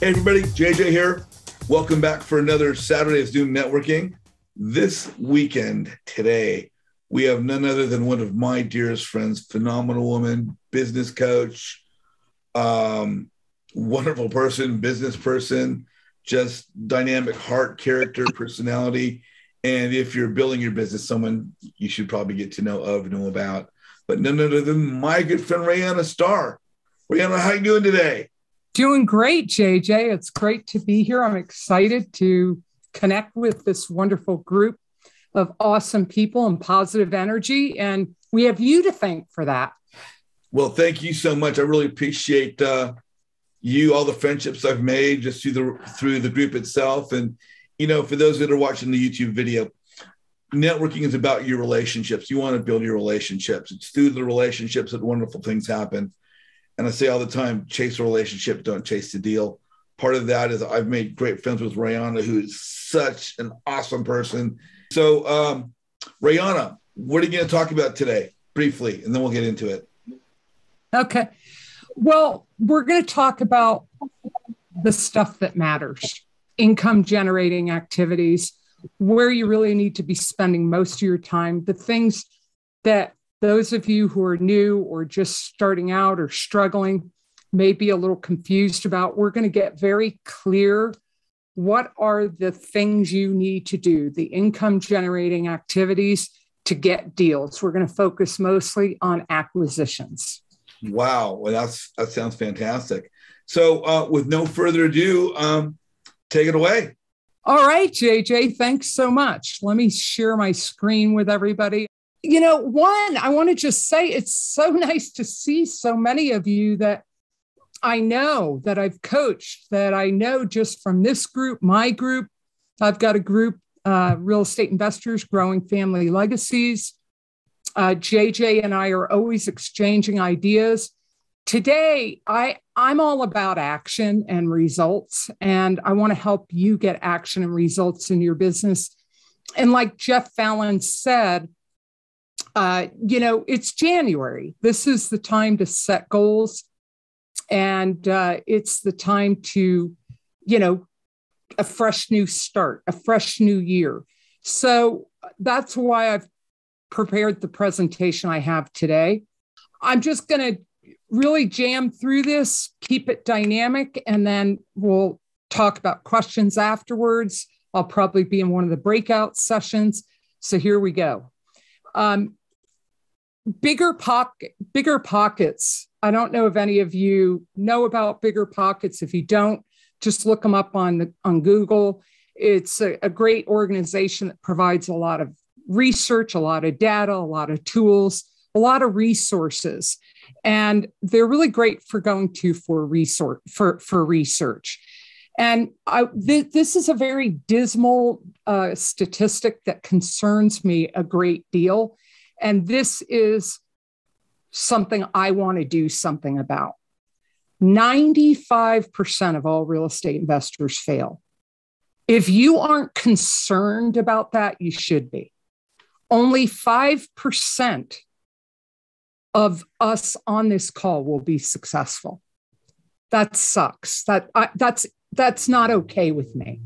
Hey everybody, JJ here. Welcome back for another Saturday of Zoom Networking. This weekend, today, we have none other than one of my dearest friends, phenomenal woman, business coach, wonderful person, business person, just dynamic heart, character, personality. And if you're building your business, someone you should probably get to know about. But none other than my good friend, Rayana Starre. Rayana, how you doing today? Doing great, JJ. It's great to be here. I'm excited to connect with this wonderful group of awesome people and positive energy. And we have you to thank for that. Well, thank you so much. I really appreciate you, all the friendships I've made just through the group itself. And, you know, for those that are watching the YouTube video, networking is about your relationships. You want to build your relationships. It's through the relationships that wonderful things happen. And I say all the time, chase a relationship, don't chase the deal. Part of that is I've made great friends with Rayana, who is such an awesome person. So, Rayana, what are you going to talk about today, briefly, and then we'll get into it. Okay. Well, we're going to talk about the stuff that matters, income generating activities, where you really need to be spending most of your time, the things that those of you who are new or just starting out or struggling may be a little confused about. We're going to get very clear. What are the things you need to do, the income generating activities to get deals? We're going to focus mostly on acquisitions. Wow. Well, that sounds fantastic. So with no further ado, take it away. All right, JJ, thanks so much. Let me share my screen with everybody. You know, one, I want to just say it's so nice to see so many of you that I know, that I've coached, that I know just from this group, my group. I've got a group, Real Estate Investors Growing Family Legacies. JJ and I are always exchanging ideas. Today, I'm all about action and results, and I want to help you get action and results in your business. And like Jeff Fallon said, you know, it's January. This is the time to set goals. And it's the time to, you know, a fresh new start, a fresh new year. So that's why I've prepared the presentation I have today. I'm just going to really jam through this, keep it dynamic, and then we'll talk about questions afterwards. I'll probably be in one of the breakout sessions. So here we go. Bigger pockets. I don't know if any of you know about Bigger Pockets. If you don't, just look them up on Google. It's a great organization that provides a lot of research, a lot of data, a lot of tools, a lot of resources. And they're really great for going to for research. And this is a very dismal statistic that concerns me a great deal. And this is something I want to do something about. 95% of all real estate investors fail. If you aren't concerned about that, you should be. Only 5% of us on this call will be successful. That sucks. That's not okay with me.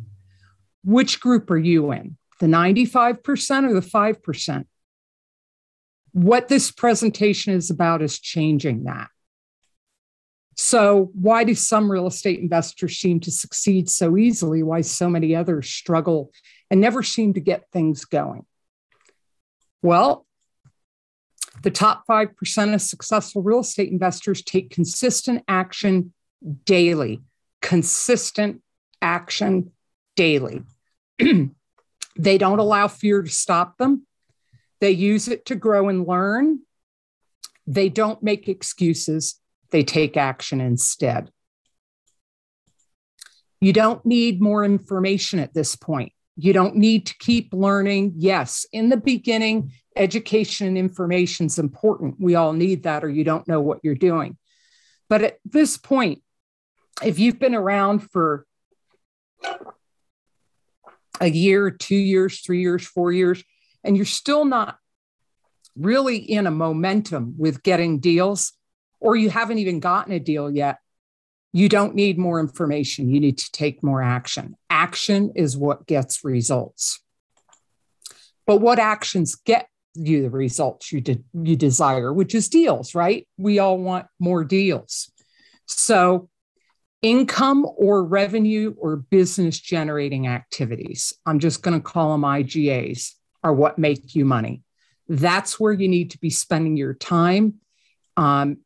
Which group are you in? The 95% or the 5%? What this presentation is about is changing that. So why do some real estate investors seem to succeed so easily? Why so many others struggle and never seem to get things going? Well, the top 5% of successful real estate investors take consistent action daily. Consistent action daily. They don't allow fear to stop them. They use it to grow and learn. They don't make excuses. They take action instead. You don't need more information at this point. You don't need to keep learning. Yes, in the beginning, education and information is important. We all need that, or you don't know what you're doing. But at this point, if you've been around for a year, 2 years, 3 years, 4 years, and you're still not really in a momentum with getting deals, or you haven't even gotten a deal yet, You don't need more information. You need to take more action. Action is what gets results. But what actions get you the results you desire, which is deals, right? We all want more deals. So income or revenue or business generating activities, I'm just going to call them IGAs, are what make you money. That's where you need to be spending your time.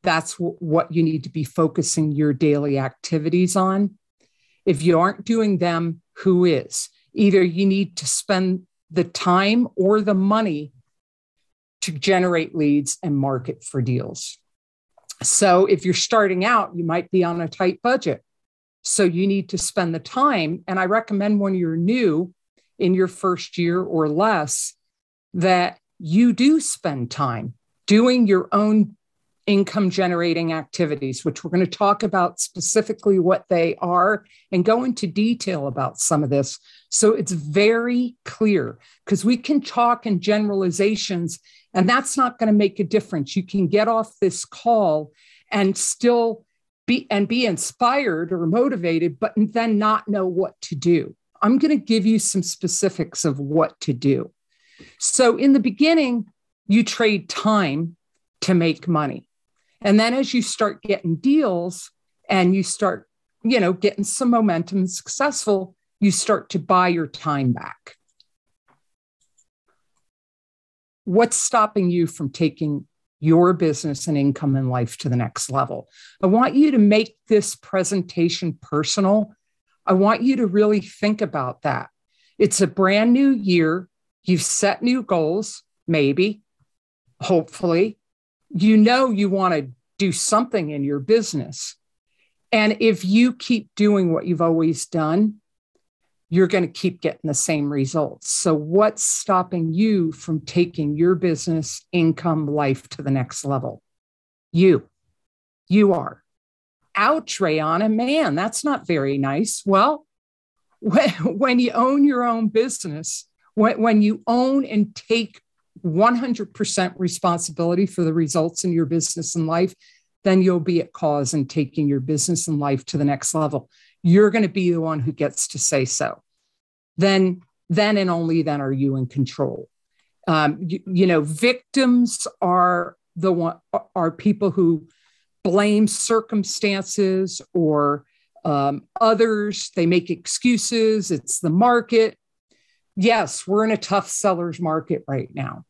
That's what you need to be focusing your daily activities on. If you aren't doing them, who is? Either you need to spend the time or the money to generate leads and market for deals. So if you're starting out, you might be on a tight budget. So you need to spend the time. And I recommend when you're new in your first year or less, that you do spend time doing your own income generating activities, which we're going to talk about specifically what they are and go into detail about some of this. So it's very clear, because we can talk in generalizations and that's not going to make a difference. You can get off this call and still be inspired or motivated, but then not know what to do. I'm going to give you some specifics of what to do. So in the beginning, you trade time to make money. And then as you start getting deals and you start, getting some momentum and successful, you start to buy your time back. What's stopping you from taking your business and income and life to the next level? I want you to make this presentation personal. I want you to really think about that. It's a brand new year. You've set new goals, maybe, hopefully. You want to do something in your business. And if you keep doing what you've always done, you're going to keep getting the same results. So what's stopping you from taking your business, income, life to the next level? You are. Ouch, Rayana, man, that's not very nice. Well, when you own your own business, when you own and take 100% responsibility for the results in your business and life, then you'll be at cause in taking your business and life to the next level. You're going to be the one who gets to say so. Then and only then are you in control. Victims are people who blame circumstances or others. They make excuses. It's the market. Yes, we're in a tough seller's market right now.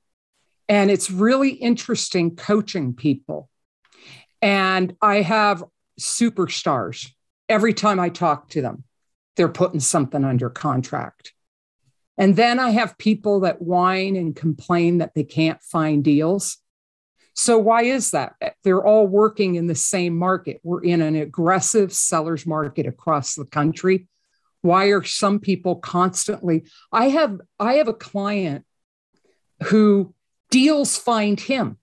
And it's really interesting coaching people. And I have superstars. Every time I talk to them, they're putting something under contract. And then I have people that whine and complain that they can't find deals. So why is that? They're all working in the same market. We're in an aggressive seller's market across the country. Why are some people constantly? I have a client who deals find him.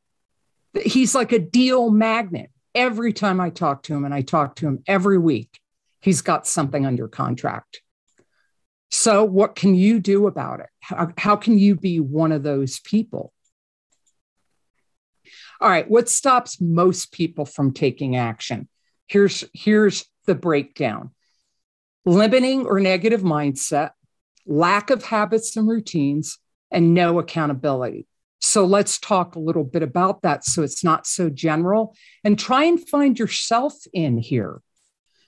He's like a deal magnet. Every time I talk to him, and I talk to him every week, he's got something under contract. So what can you do about it? How can you be one of those people? All right, what stops most people from taking action? Here's the breakdown. Limiting or negative mindset, lack of habits and routines, and no accountability. So let's talk a little bit about that so it's not so general, and try and find yourself in here.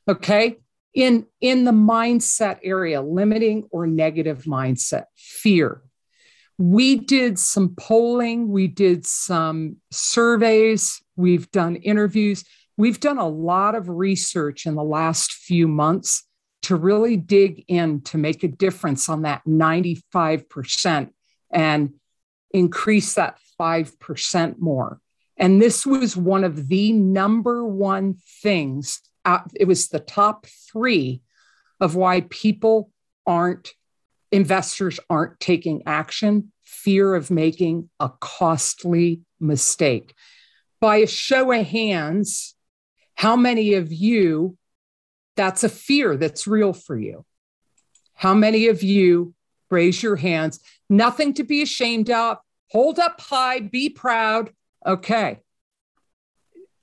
Okay? In the mindset area, limiting or negative mindset, fear. We did some polling, we did some surveys, we've done interviews, we've done a lot of research in the last few months to really dig in to make a difference on that 95% and increase that 5% more. And this was one of the number one things. It was the top 3 of why investors aren't taking action: fear of making a costly mistake. By a show of hands, how many of you, that's a fear that's real for you? How many of you, raise your hands, nothing to be ashamed of, hold up high, be proud. Okay.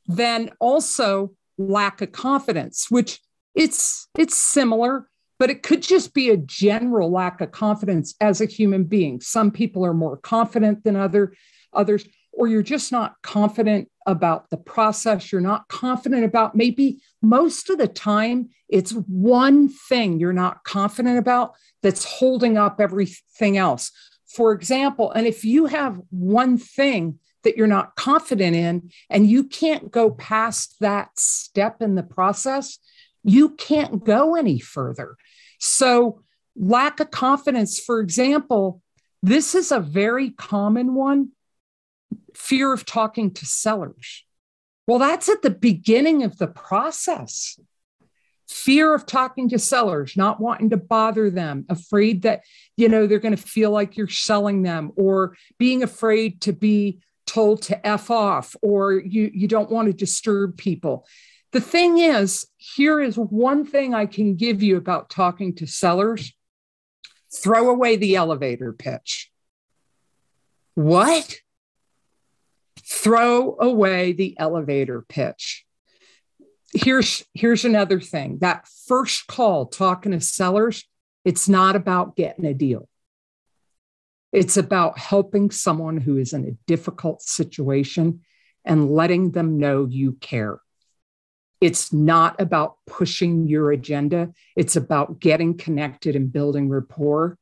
Then also lack of confidence, which It's similar, but it could just be a general lack of confidence as a human being. Some people are more confident than others, or you're just not confident about the process. You're not confident about, maybe most of the time, it's one thing you're not confident about that's holding up everything else. For example, and if you have one thing that you're not confident in and you can't go past that step in the process, you can't go any further. So lack of confidence, for example, this is a very common one. Fear of talking to sellers. Well, that's at the beginning of the process. Fear of talking to sellers, not wanting to bother them, afraid that, they're going to feel like you're selling them, or being afraid to be told to F off, or you don't want to disturb people. The thing is, here is one thing I can give you about talking to sellers. Throw away the elevator pitch. What? Throw away the elevator pitch. Here's another thing. That first call talking to sellers, it's not about getting a deal. It's about helping someone who is in a difficult situation and letting them know you care. It's not about pushing your agenda. It's about getting connected and building rapport.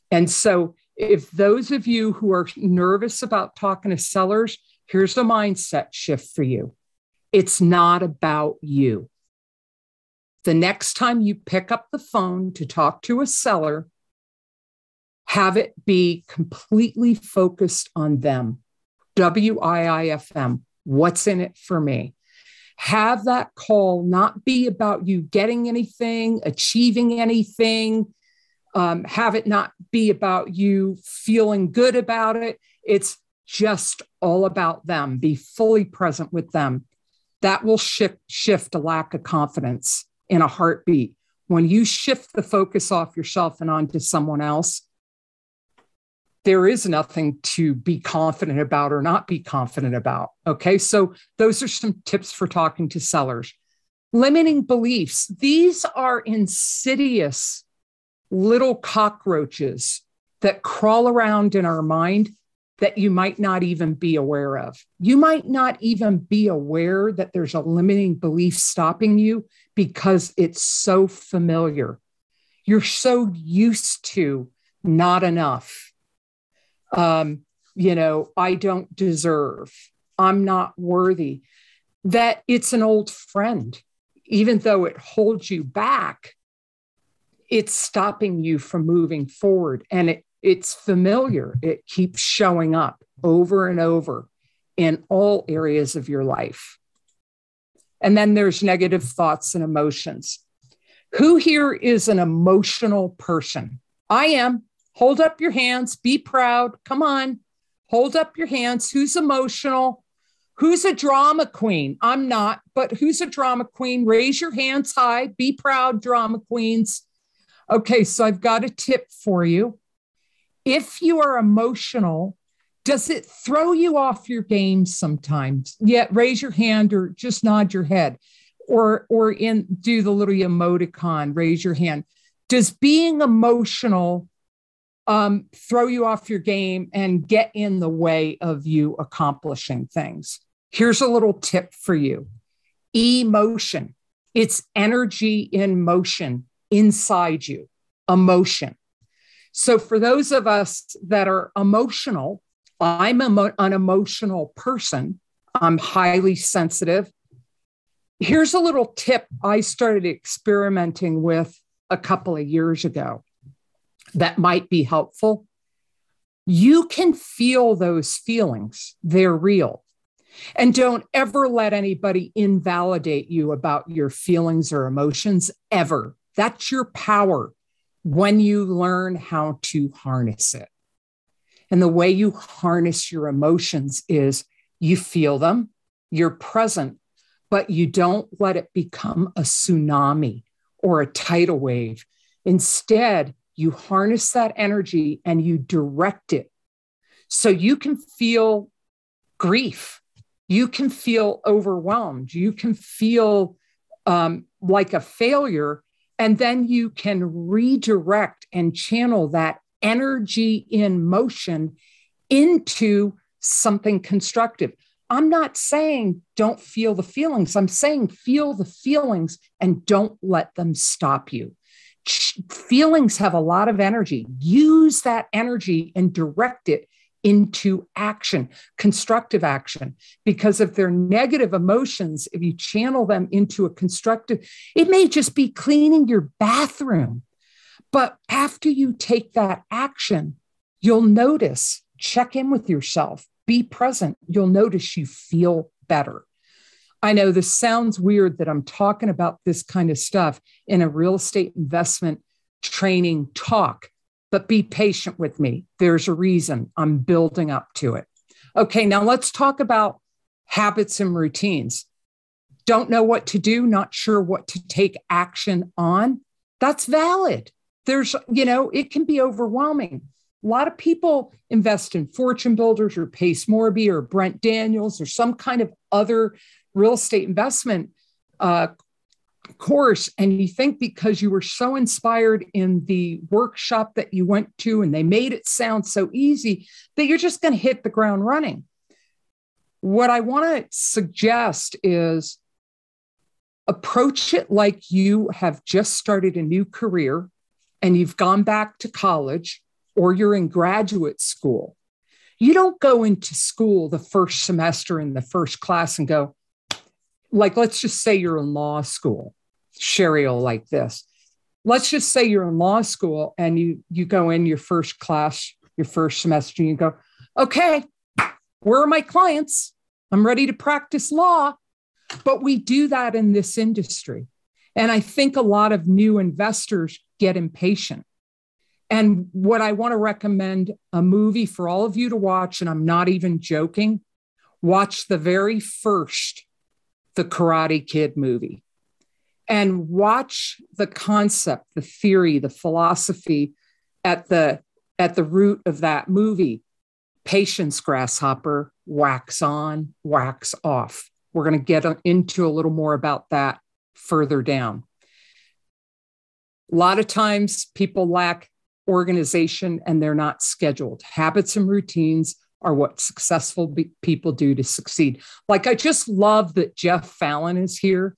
And so if those of you who are nervous about talking to sellers, here's a mindset shift for you. It's not about you. The next time you pick up the phone to talk to a seller, have it be completely focused on them. WIIFM, what's in it for me? Have that call not be about you getting anything, achieving anything. Have it not be about you feeling good about it. It's just all about them. Be fully present with them. That will shift a lack of confidence in a heartbeat. When you shift the focus off yourself and onto someone else, there is nothing to be confident about or not be confident about. Okay, so those are some tips for talking to sellers. Limiting beliefs. These are insidious little cockroaches that crawl around in our mind that you might not even be aware of. You might not even be aware that there's a limiting belief stopping you because it's so familiar. You're so used to not enough. I don't deserve. I'm not worthy. That it's an old friend. Even though it holds you back, it's stopping you from moving forward. And it's familiar. It keeps showing up over and over in all areas of your life. And then there's negative thoughts and emotions. Who here is an emotional person? I am. Hold up your hands. Be proud. Come on. Hold up your hands. Who's emotional? Who's a drama queen? I'm not, but who's a drama queen? Raise your hands high. Be proud, drama queens. Okay, so I've got a tip for you. If you are emotional, does it throw you off your game sometimes? Yeah, raise your hand or just nod your head, or do the little emoticon, raise your hand. Does being emotional throw you off your game and get in the way of you accomplishing things? Here's a little tip for you. Emotion. It's energy in motion inside you. Emotion. So for those of us that are emotional, I'm an emotional person. I'm highly sensitive. Here's a little tip I started experimenting with a couple of years ago that might be helpful. You can feel those feelings. They're real. And don't ever let anybody invalidate you about your feelings or emotions, ever. That's your power when you learn how to harness it. And the way you harness your emotions is you feel them, you're present, but you don't let it become a tsunami or a tidal wave. Instead, you harness that energy and you direct it. So you can feel grief. You can feel overwhelmed. You can feel like a failure. And then you can redirect and channel that energy in motion into something constructive. I'm not saying don't feel the feelings. I'm saying feel the feelings and don't let them stop you. Feelings have a lot of energy. Use that energy and direct it into action, constructive action. Because if they're negative emotions, if you channel them into a constructive, it may just be cleaning your bathroom. But after you take that action, you'll notice, check in with yourself, be present. You'll notice you feel better. I know this sounds weird that I'm talking about this kind of stuff in a real estate investment training talk, but be patient with me. There's a reason I'm building up to it. Okay, now let's talk about habits and routines. Don't know what to do, not sure what to take action on. That's valid. It can be overwhelming. A lot of people invest in Fortune Builders or Pace Morby or Brent Daniels or some kind of other real estate investment course. And you think because you were so inspired in the workshop that you went to and they made it sound so easy that you're just going to hit the ground running. What I want to suggest is approach it like you have just started a new career and you've gone back to college or you're in graduate school. You don't go into school the first semester in the first class and go, like, let's just say you're in law school. Sherry will like this. Let's just say you're in law school and you go in your first class, your first semester, and you go, okay, where are my clients? I'm ready to practice law. But we do that in this industry. And I think a lot of new investors get impatient. And what I want to recommend a movie for all of you to watch, and I'm not even joking, watch the very first The Karate Kid movie and watch the concept, the theory, the philosophy at the root of that movie. Patience, grasshopper, wax on, wax off. We're going to get into a little more about that further down. A lot of times people lack organization and they're not scheduled. Habits and routines are what successful people do to succeed. Like, I just love that Jeff Fallon is here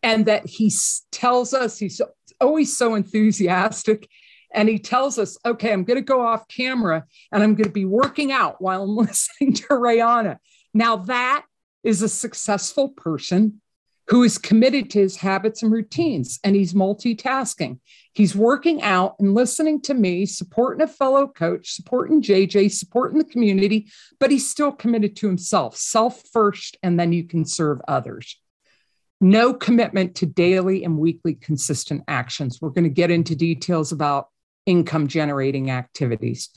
and that he tells us, he's always so enthusiastic. And he tells us, okay, I'm going to go off camera and I'm going to be working out while I'm listening to Rayana. Now that is a successful person who is committed to his habits and routines, and he's multitasking. He's working out and listening to me, supporting a fellow coach, supporting JJ, supporting the community, but he's still committed to himself, self first, and then you can serve others. No commitment to daily and weekly consistent actions. We're going to get into details about income generating activities,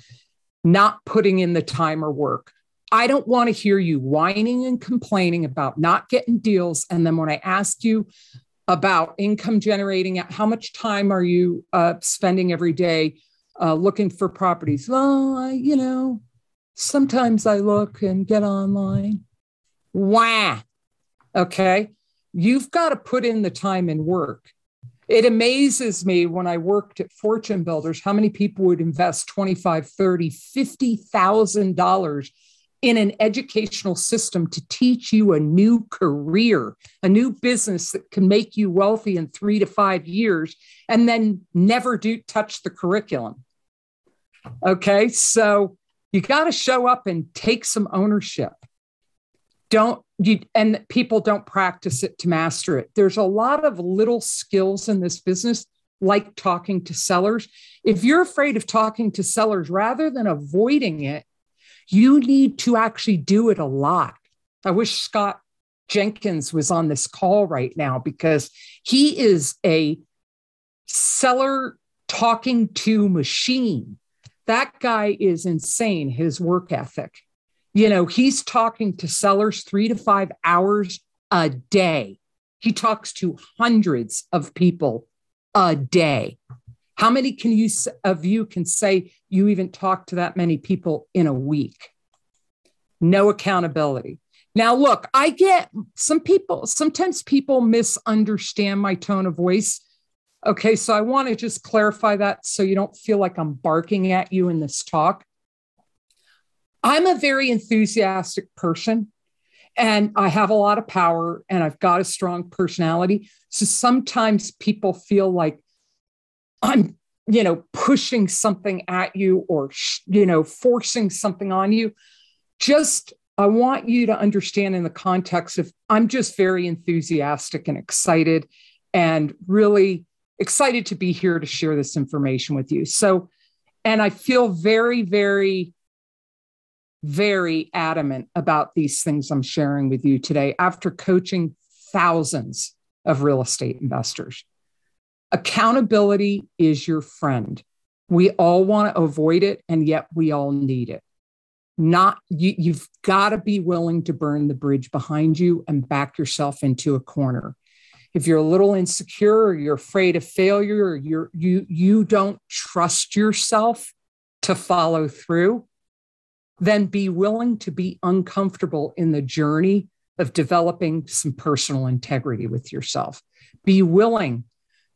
not putting in the time or work. I don't want to hear you whining and complaining about not getting deals. And then when I ask you about income generating, how much time are you spending every day looking for properties? Well, sometimes I look and get online. Wah. Okay. You've got to put in the time and work. It amazes me when I worked at Fortune Builders, how many people would invest $25,000, $30,000, $50,000 in an educational system to teach you a new career, a new business that can make you wealthy in 3 to 5 years, and then never touch the curriculum. Okay, so you got to show up and take some ownership. And people don't practice it to master it. There's a lot of little skills in this business, like talking to sellers. If you're afraid of talking to sellers rather than avoiding it, you need to actually do it a lot. I wish Scott Jenkins was on this call right now because he is a seller talking to machine. That guy is insane, his work ethic. He's talking to sellers 3 to 5 hours a day. He talks to hundreds of people a day. How many of you can say you even talk to that many people in a week? No accountability. Now, look, I get sometimes people misunderstand my tone of voice. Okay, so I want to just clarify that so you don't feel like I'm barking at you in this talk. I'm a very enthusiastic person and I have a lot of power and I've got a strong personality. So sometimes people feel like I'm, pushing something at you or, forcing something on you. I want you to understand in the context of I'm just very enthusiastic and excited and really excited to be here to share this information with you. So, and I feel very, very, very adamant about these things I'm sharing with you today after coaching thousands of real estate investors. Accountability is your friend. We all want to avoid it, and yet we all need it. You've got to be willing to burn the bridge behind you and back yourself into a corner. If you're a little insecure or you're afraid of failure or you don't trust yourself to follow through, then be willing to be uncomfortable in the journey of developing some personal integrity with yourself. Be willing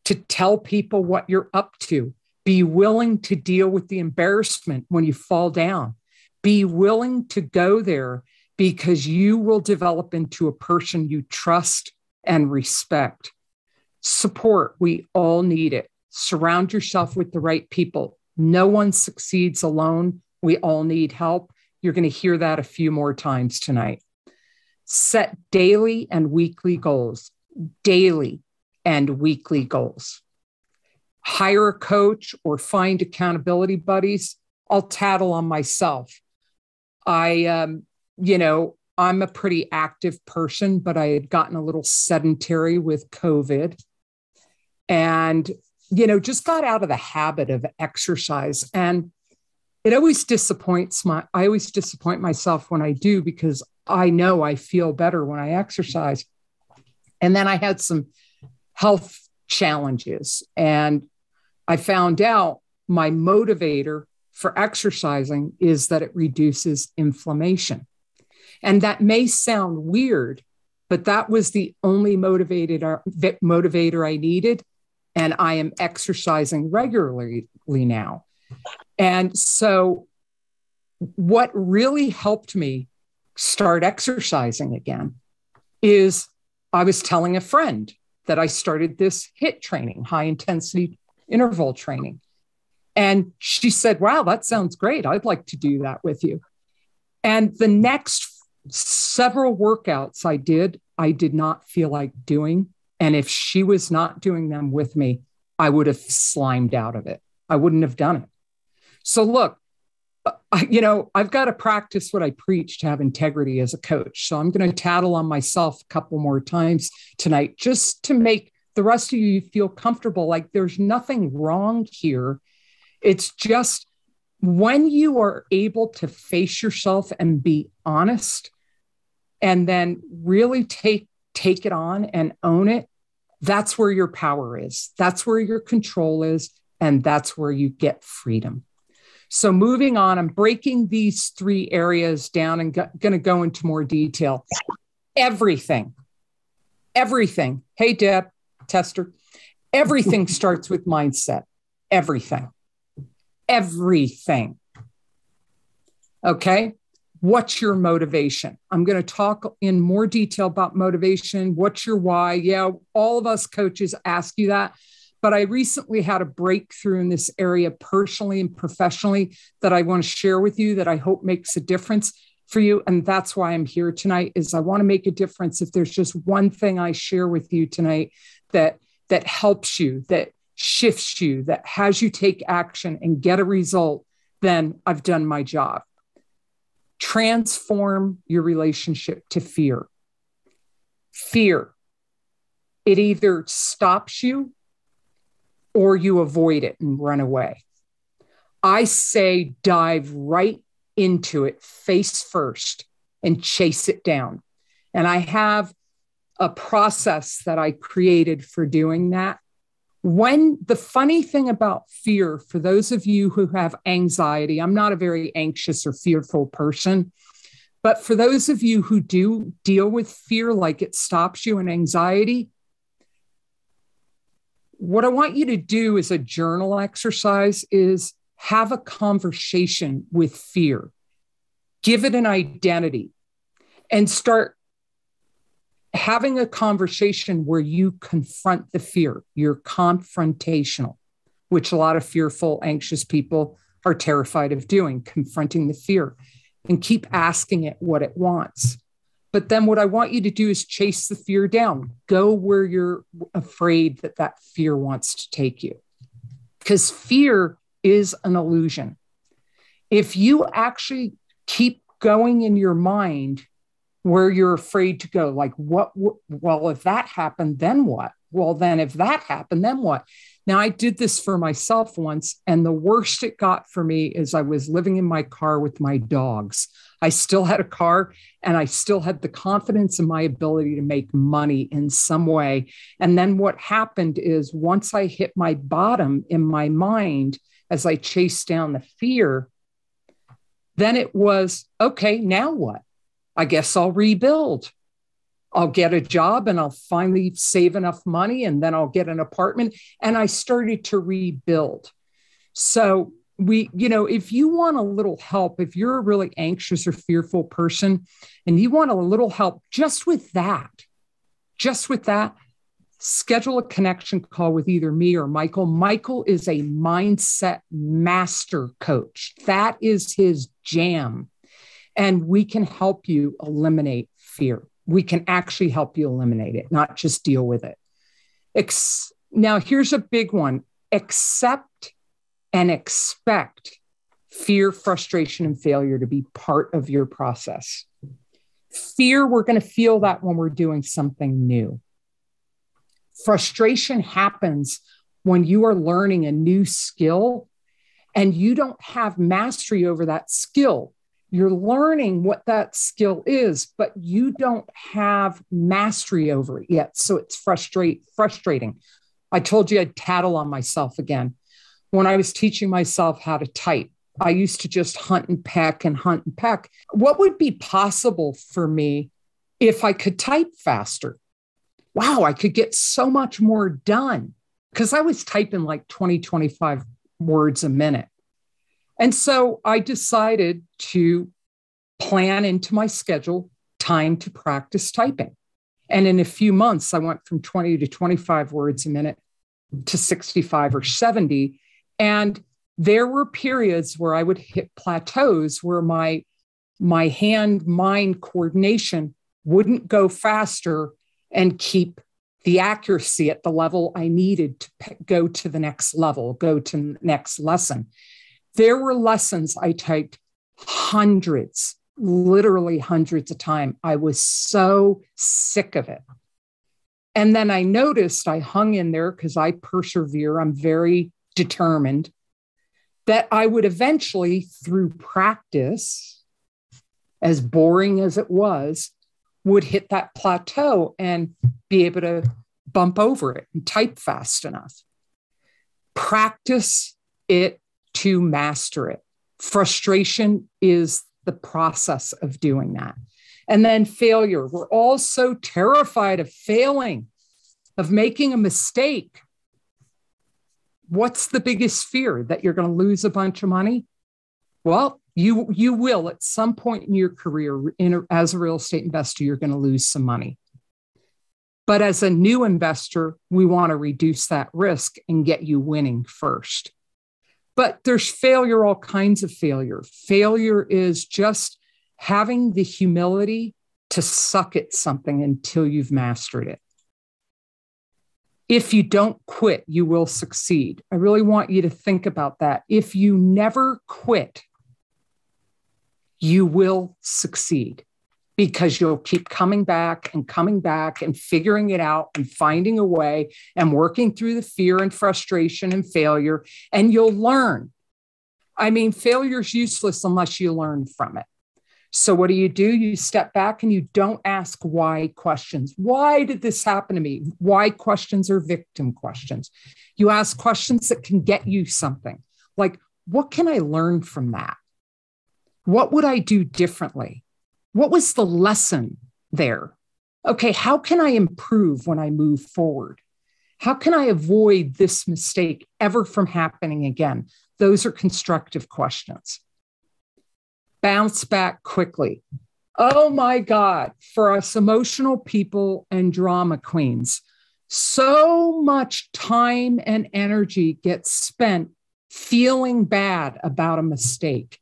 to tell people what you're up to. Be willing to deal with the embarrassment when you fall down. Be willing to go there because you will develop into a person you trust and respect. Support, we all need it. Surround yourself with the right people. No one succeeds alone. We all need help. You're going to hear that a few more times tonight. Set daily and weekly goals. Daily and weekly goals. Hire a coach or find accountability buddies. I'll tattle on myself. I'm a pretty active person, but I had gotten a little sedentary with COVID and, just got out of the habit of exercise. And it always I always disappoint myself when I do because I know I feel better when I exercise. And then I had some health challenges and I found out my motivator for exercising is that it reduces inflammation. And that may sound weird, but that was the only motivator I needed. And I am exercising regularly now. And so what really helped me start exercising again is I was telling a friend that I started this HIIT training, high intensity interval training. And she said, wow, that sounds great. I'd like to do that with you. And the next several workouts I did not feel like doing. And if she was not doing them with me, I would have slimed out of it. I wouldn't have done it. So look, I've got to practice what I preach to have integrity as a coach. So I'm going to tattle on myself a couple more times tonight, just to make the rest of you feel comfortable. Like there's nothing wrong here. It's just when you are able to face yourself and be honest and then really take it on and own it, that's where your power is. That's where your control is. And that's where you get freedom. So moving on, I'm breaking these three areas down and going to go into more detail. Everything. Hey, Deb, tester. Everything starts with mindset. Everything. Okay. What's your motivation? I'm going to talk in more detail about motivation. What's your why? Yeah, all of us coaches ask you that. But I recently had a breakthrough in this area personally and professionally that I want to share with you that I hope makes a difference for you. And that's why I'm here tonight is I want to make a difference. If there's just one thing I share with you tonight that helps you, that shifts you, that has you take action and get a result, then I've done my job. Transform your relationship to fear. Fear. It either stops you or you avoid it and run away. I say dive right into it face first and chase it down. And I have a process that I created for doing that. When the funny thing about fear, for those of you who have anxiety, I'm not a very anxious or fearful person, But for those of you who do deal with fear, like it stops you, and anxiety, what I want you to do as a journal exercise is have a conversation with fear. Give it an identity and start having a conversation where you confront the fear. You're confrontational, which a lot of fearful, anxious people are terrified of doing, confronting the fear, and keep asking it what it wants. But then what I want you to do is chase the fear down. Go where you're afraid that that fear wants to take you. Because fear is an illusion. If you actually keep going in your mind where you're afraid to go, like, well, if that happened, then what? Well, then if that happened, then what? Now, I did this for myself once, and the worst it got for me is I was living in my car with my dogs. I still had a car, and I still had the confidence in my ability to make money in some way. And then what happened is once I hit my bottom in my mind, as I chased down the fear, then it was, okay, now what? I guess I'll rebuild. I'll get a job and I'll finally save enough money, and then I'll get an apartment. And I started to rebuild. So if you want a little help, if you're a really anxious or fearful person and you want a little help just with that, schedule a connection call with either me or Michael. Michael is a mindset master coach. That is his jam. And we can help you eliminate fear. We can actually help you eliminate it, not just deal with it. Now, here's a big one. Accept and expect fear, frustration, and failure to be part of your process. Fear, we're going to feel that when we're doing something new. Frustration happens when you are learning a new skill and you don't have mastery over that skill. You're learning what that skill is, but you don't have mastery over it yet. So it's frustrating. I told you I'd tattle on myself again. When I was teaching myself how to type, I used to just hunt and peck. What would be possible for me if I could type faster? Wow, I could get so much more done because I was typing like 20, 25 words a minute. And so I decided to plan into my schedule time to practice typing. And in a few months, I went from 20 to 25 words a minute to 65 or 70. And there were periods where I would hit plateaus where my hand-mind coordination wouldn't go faster and keep the accuracy at the level I needed to go to the next level, go to the next lesson. There were lessons I typed hundreds, literally hundreds of times. I was so sick of it. And then I noticed I hung in there because I persevere. I'm very determined that I would eventually, through practice, as boring as it was, would hit that plateau and be able to bump over it and type fast enough. Practice it to master it. Frustration is the process of doing that. And then failure. We're all so terrified of failing, of making a mistake. What's the biggest fear? That you're going to lose a bunch of money? Well, you will at some point in your career as a real estate investor, you're going to lose some money. But as a new investor, we want to reduce that risk and get you winning first. But there's failure, all kinds of failure. Failure is just having the humility to suck at something until you've mastered it. If you don't quit, you will succeed. I really want you to think about that. If you never quit, you will succeed because you'll keep coming back and figuring it out and finding a way and working through the fear and frustration and failure, and you'll learn. I mean, failure is useless unless you learn from it. So what do? You step back and you don't ask why questions. Why did this happen to me? Why questions are victim questions. You ask questions that can get you something. Like, what can I learn from that? What would I do differently? what was the lesson there? Okay, how can I improve when I move forward? How can I avoid this mistake ever from happening again? Those are constructive questions. Bounce back quickly. Oh my God, for us emotional people and drama queens, so much time and energy gets spent feeling bad about a mistake.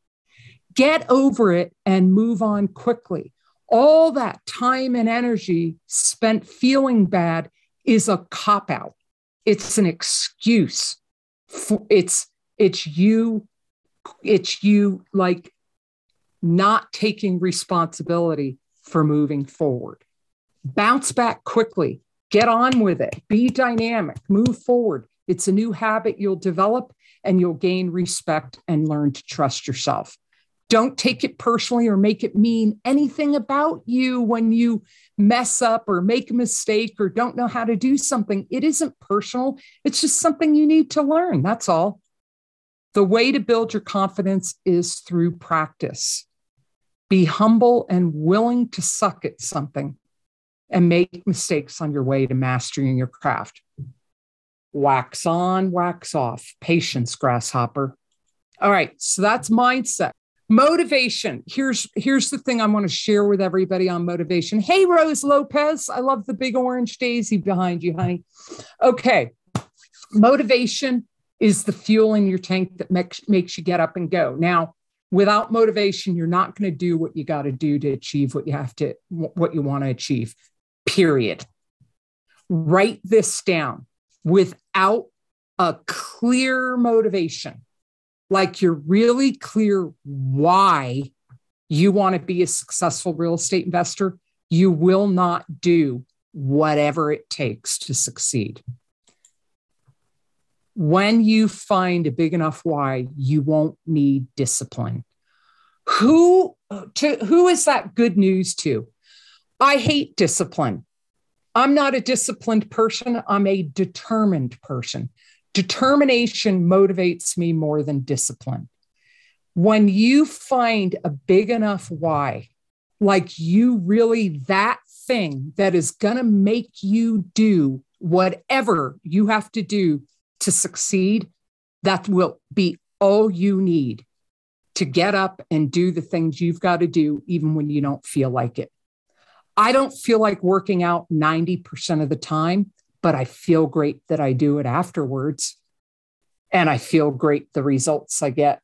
Get over it and move on quickly. All that time and energy spent feeling bad is a cop-out. It's an excuse. It's you like not taking responsibility for moving forward. Bounce back quickly. Get on with it. Be dynamic. Move forward. It's a new habit you'll develop, and you'll gain respect and learn to trust yourself. Don't take it personally or make it mean anything about you when you mess up or make a mistake or don't know how to do something. It isn't personal. It's just something you need to learn. That's all. The way to build your confidence is through practice. Be humble and willing to suck at something and make mistakes on your way to mastering your craft. Wax on, wax off. Patience, grasshopper. All right, so that's mindset. Motivation. Here's the thing I want to share with everybody on motivation. Hey, Rose Lopez. I love the big orange daisy behind you, honey. Okay. Motivation is the fuel in your tank that makes you get up and go. Now, without motivation, you're not going to do what you got to do to achieve what you want to achieve, period. Write this down. Without a clear motivation, like you're really clear why you want to be a successful real estate investor, you will not do whatever it takes to succeed. When you find a big enough why, you won't need discipline. Who is that good news to? I hate discipline. I'm not a disciplined person. I'm a determined person. Determination motivates me more than discipline. When you find a big enough why, like you really, that thing that is going to make you do whatever you have to do to succeed, that will be all you need to get up and do the things you've got to do, even when you don't feel like it. I don't feel like working out 90% of the time, but I feel great that I do it afterwards. And I feel great the results I get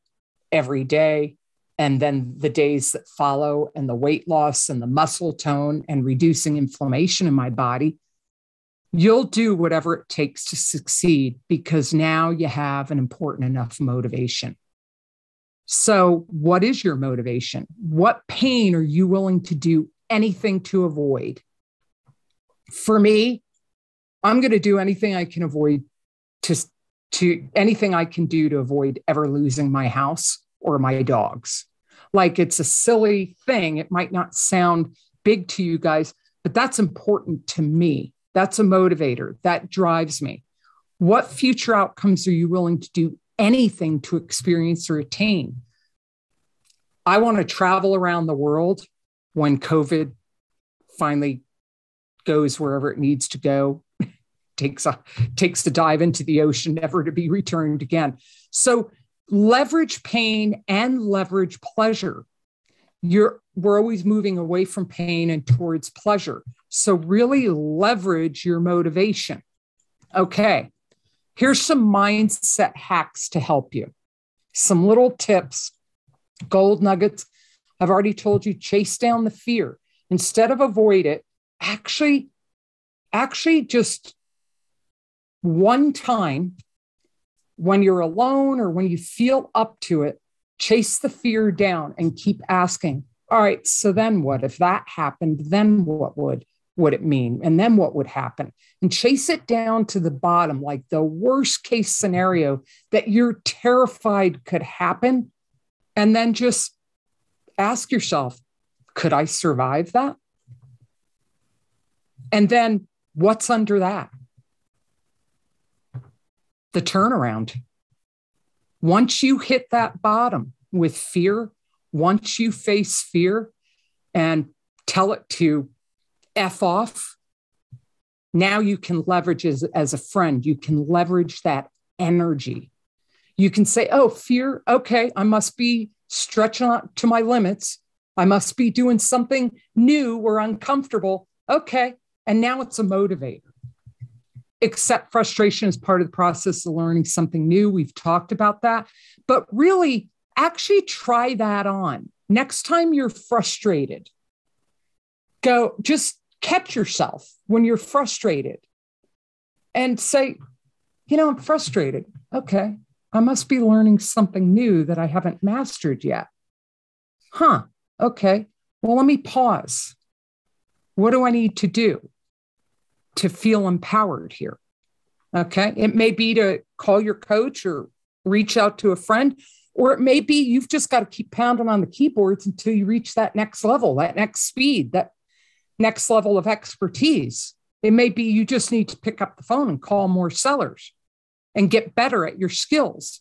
every day. And then the days that follow, and the weight loss and the muscle tone and reducing inflammation in my body. You'll do whatever it takes to succeed because now you have an important enough motivation. So what is your motivation? What pain are you willing to do anything to avoid? For me, I'm going to do anything I can avoid to anything I can do to avoid ever losing my house or my dogs. Like, it's a silly thing. It might not sound big to you guys, but that's important to me. That's a motivator. That drives me. What future outcomes are you willing to do anything to experience or attain? I want to travel around the world when COVID finally goes wherever it needs to go, takes a dive into the ocean, never to be returned again. So leverage pain and leverage pleasure. We're always moving away from pain and towards pleasure. So really leverage your motivation. Okay, here's some mindset hacks to help you. Some little tips, gold nuggets. I've already told you, chase down the fear. Instead of avoid it, actually just one time when you're alone or when you feel up to it, chase the fear down and keep asking, all right, so then what? If that happened, then what would it mean? And then what would happen? And chase it down to the bottom, like the worst case scenario that you're terrified could happen. And then just ask yourself, could I survive that? And then what's under that? The turnaround. Once you hit that bottom with fear, once you face fear, and tell it to F off, now you can leverage as a friend. You can leverage that energy. You can say, oh, fear, okay, I must be stretching out to my limits. I must be doing something new or uncomfortable. Okay. And now it's a motivator. Accept frustration as part of the process of learning something new. We've talked about that. But really, actually try that on. Next time you're frustrated, go just catch yourself when you're frustrated and say, I'm frustrated. Okay. I must be learning something new that I haven't mastered yet. Huh. Okay. Well, let me pause. What do I need to do to feel empowered here? Okay. It may be to call your coach or reach out to a friend, or it may be you've just got to keep pounding on the keyboards until you reach that next level, that next speed, that next level of expertise. It may be you just need to pick up the phone and call more sellers and get better at your skills.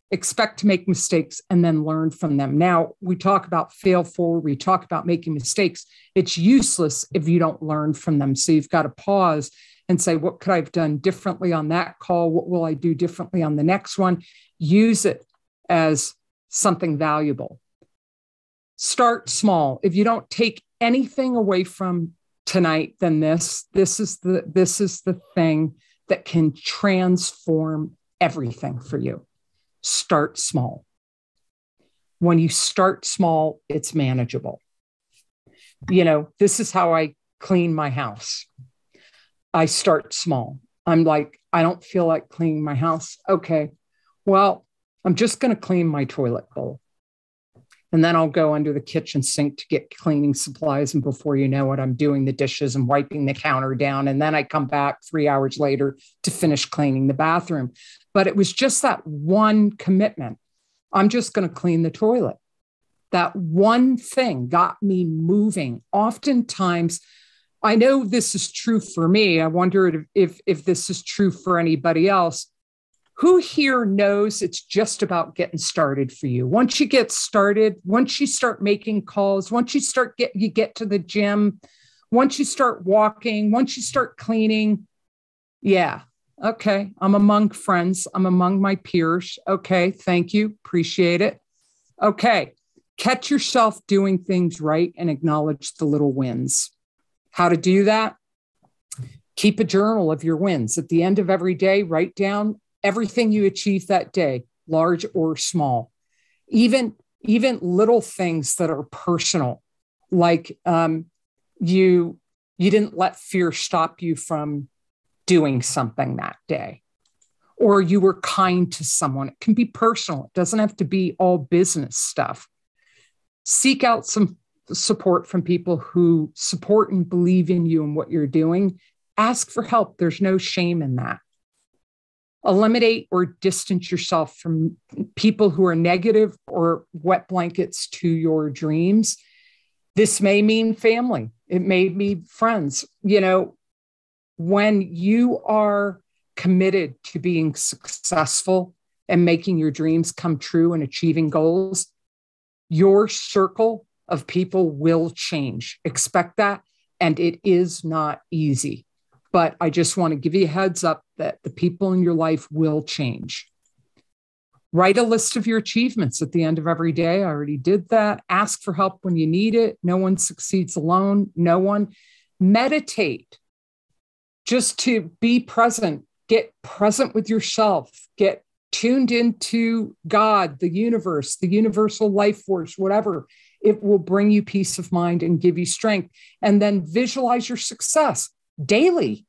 Expect to make mistakes and then learn from them. Now, we talk about fail forward. We talk about making mistakes. It's useless if you don't learn from them. So you've got to pause and say, what could I have done differently on that call? What will I do differently on the next one? Use it as something valuable. Start small. If you don't take anything away from tonight, then this is the thing that can transform everything for you. Start small. When you start small, it's manageable. This is how I clean my house. I start small. I'm like, I don't feel like cleaning my house. Okay, well, I'm just going to clean my toilet bowl. And then I'll go under the kitchen sink to get cleaning supplies. And before you know it, I'm doing the dishes and wiping the counter down. And then I come back 3 hours later to finish cleaning the bathroom. But it was just that one commitment. I'm just going to clean the toilet. That one thing got me moving. Oftentimes, I know this is true for me. I wonder if this is true for anybody else. Who here knows it's just about getting started for you? Once you get started, once you start making calls, once you get to the gym, once you start walking, once you start cleaning, yeah, okay, I'm among friends. I'm among my peers. Okay, thank you. Appreciate it. Okay, catch yourself doing things right and acknowledge the little wins. How to do that? Keep a journal of your wins. At the end of every day, write down everything you achieved that day, large or small, even little things that are personal, like you didn't let fear stop you from doing something that day, or you were kind to someone. It can be personal. It doesn't have to be all business stuff. Seek out some support from people who support and believe in you and what you're doing. Ask for help. There's no shame in that. Eliminate or distance yourself from people who are negative or wet blankets to your dreams. This may mean family. It may mean friends. When you are committed to being successful and making your dreams come true and achieving goals, your circle of people will change. Expect that. And it is not easy. But I just want to give you a heads up that the people in your life will change. Write a list of your achievements at the end of every day. I already did that. Ask for help when you need it. No one succeeds alone. No one. Meditate. Just to be present. Get present with yourself. Get tuned into God, the universe, the universal life force, whatever. It will bring you peace of mind and give you strength. And then visualize your success daily,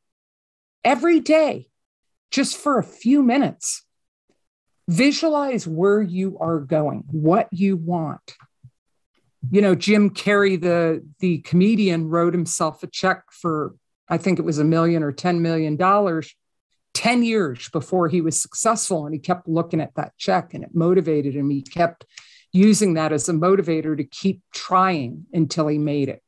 every day, just for a few minutes. Visualize where you are going, what you want. Jim Carrey, the comedian, wrote himself a check for, I think it was $1 million or $10 million, 10 years before he was successful. And he kept looking at that check and it motivated him. He kept using that as a motivator to keep trying until he made it.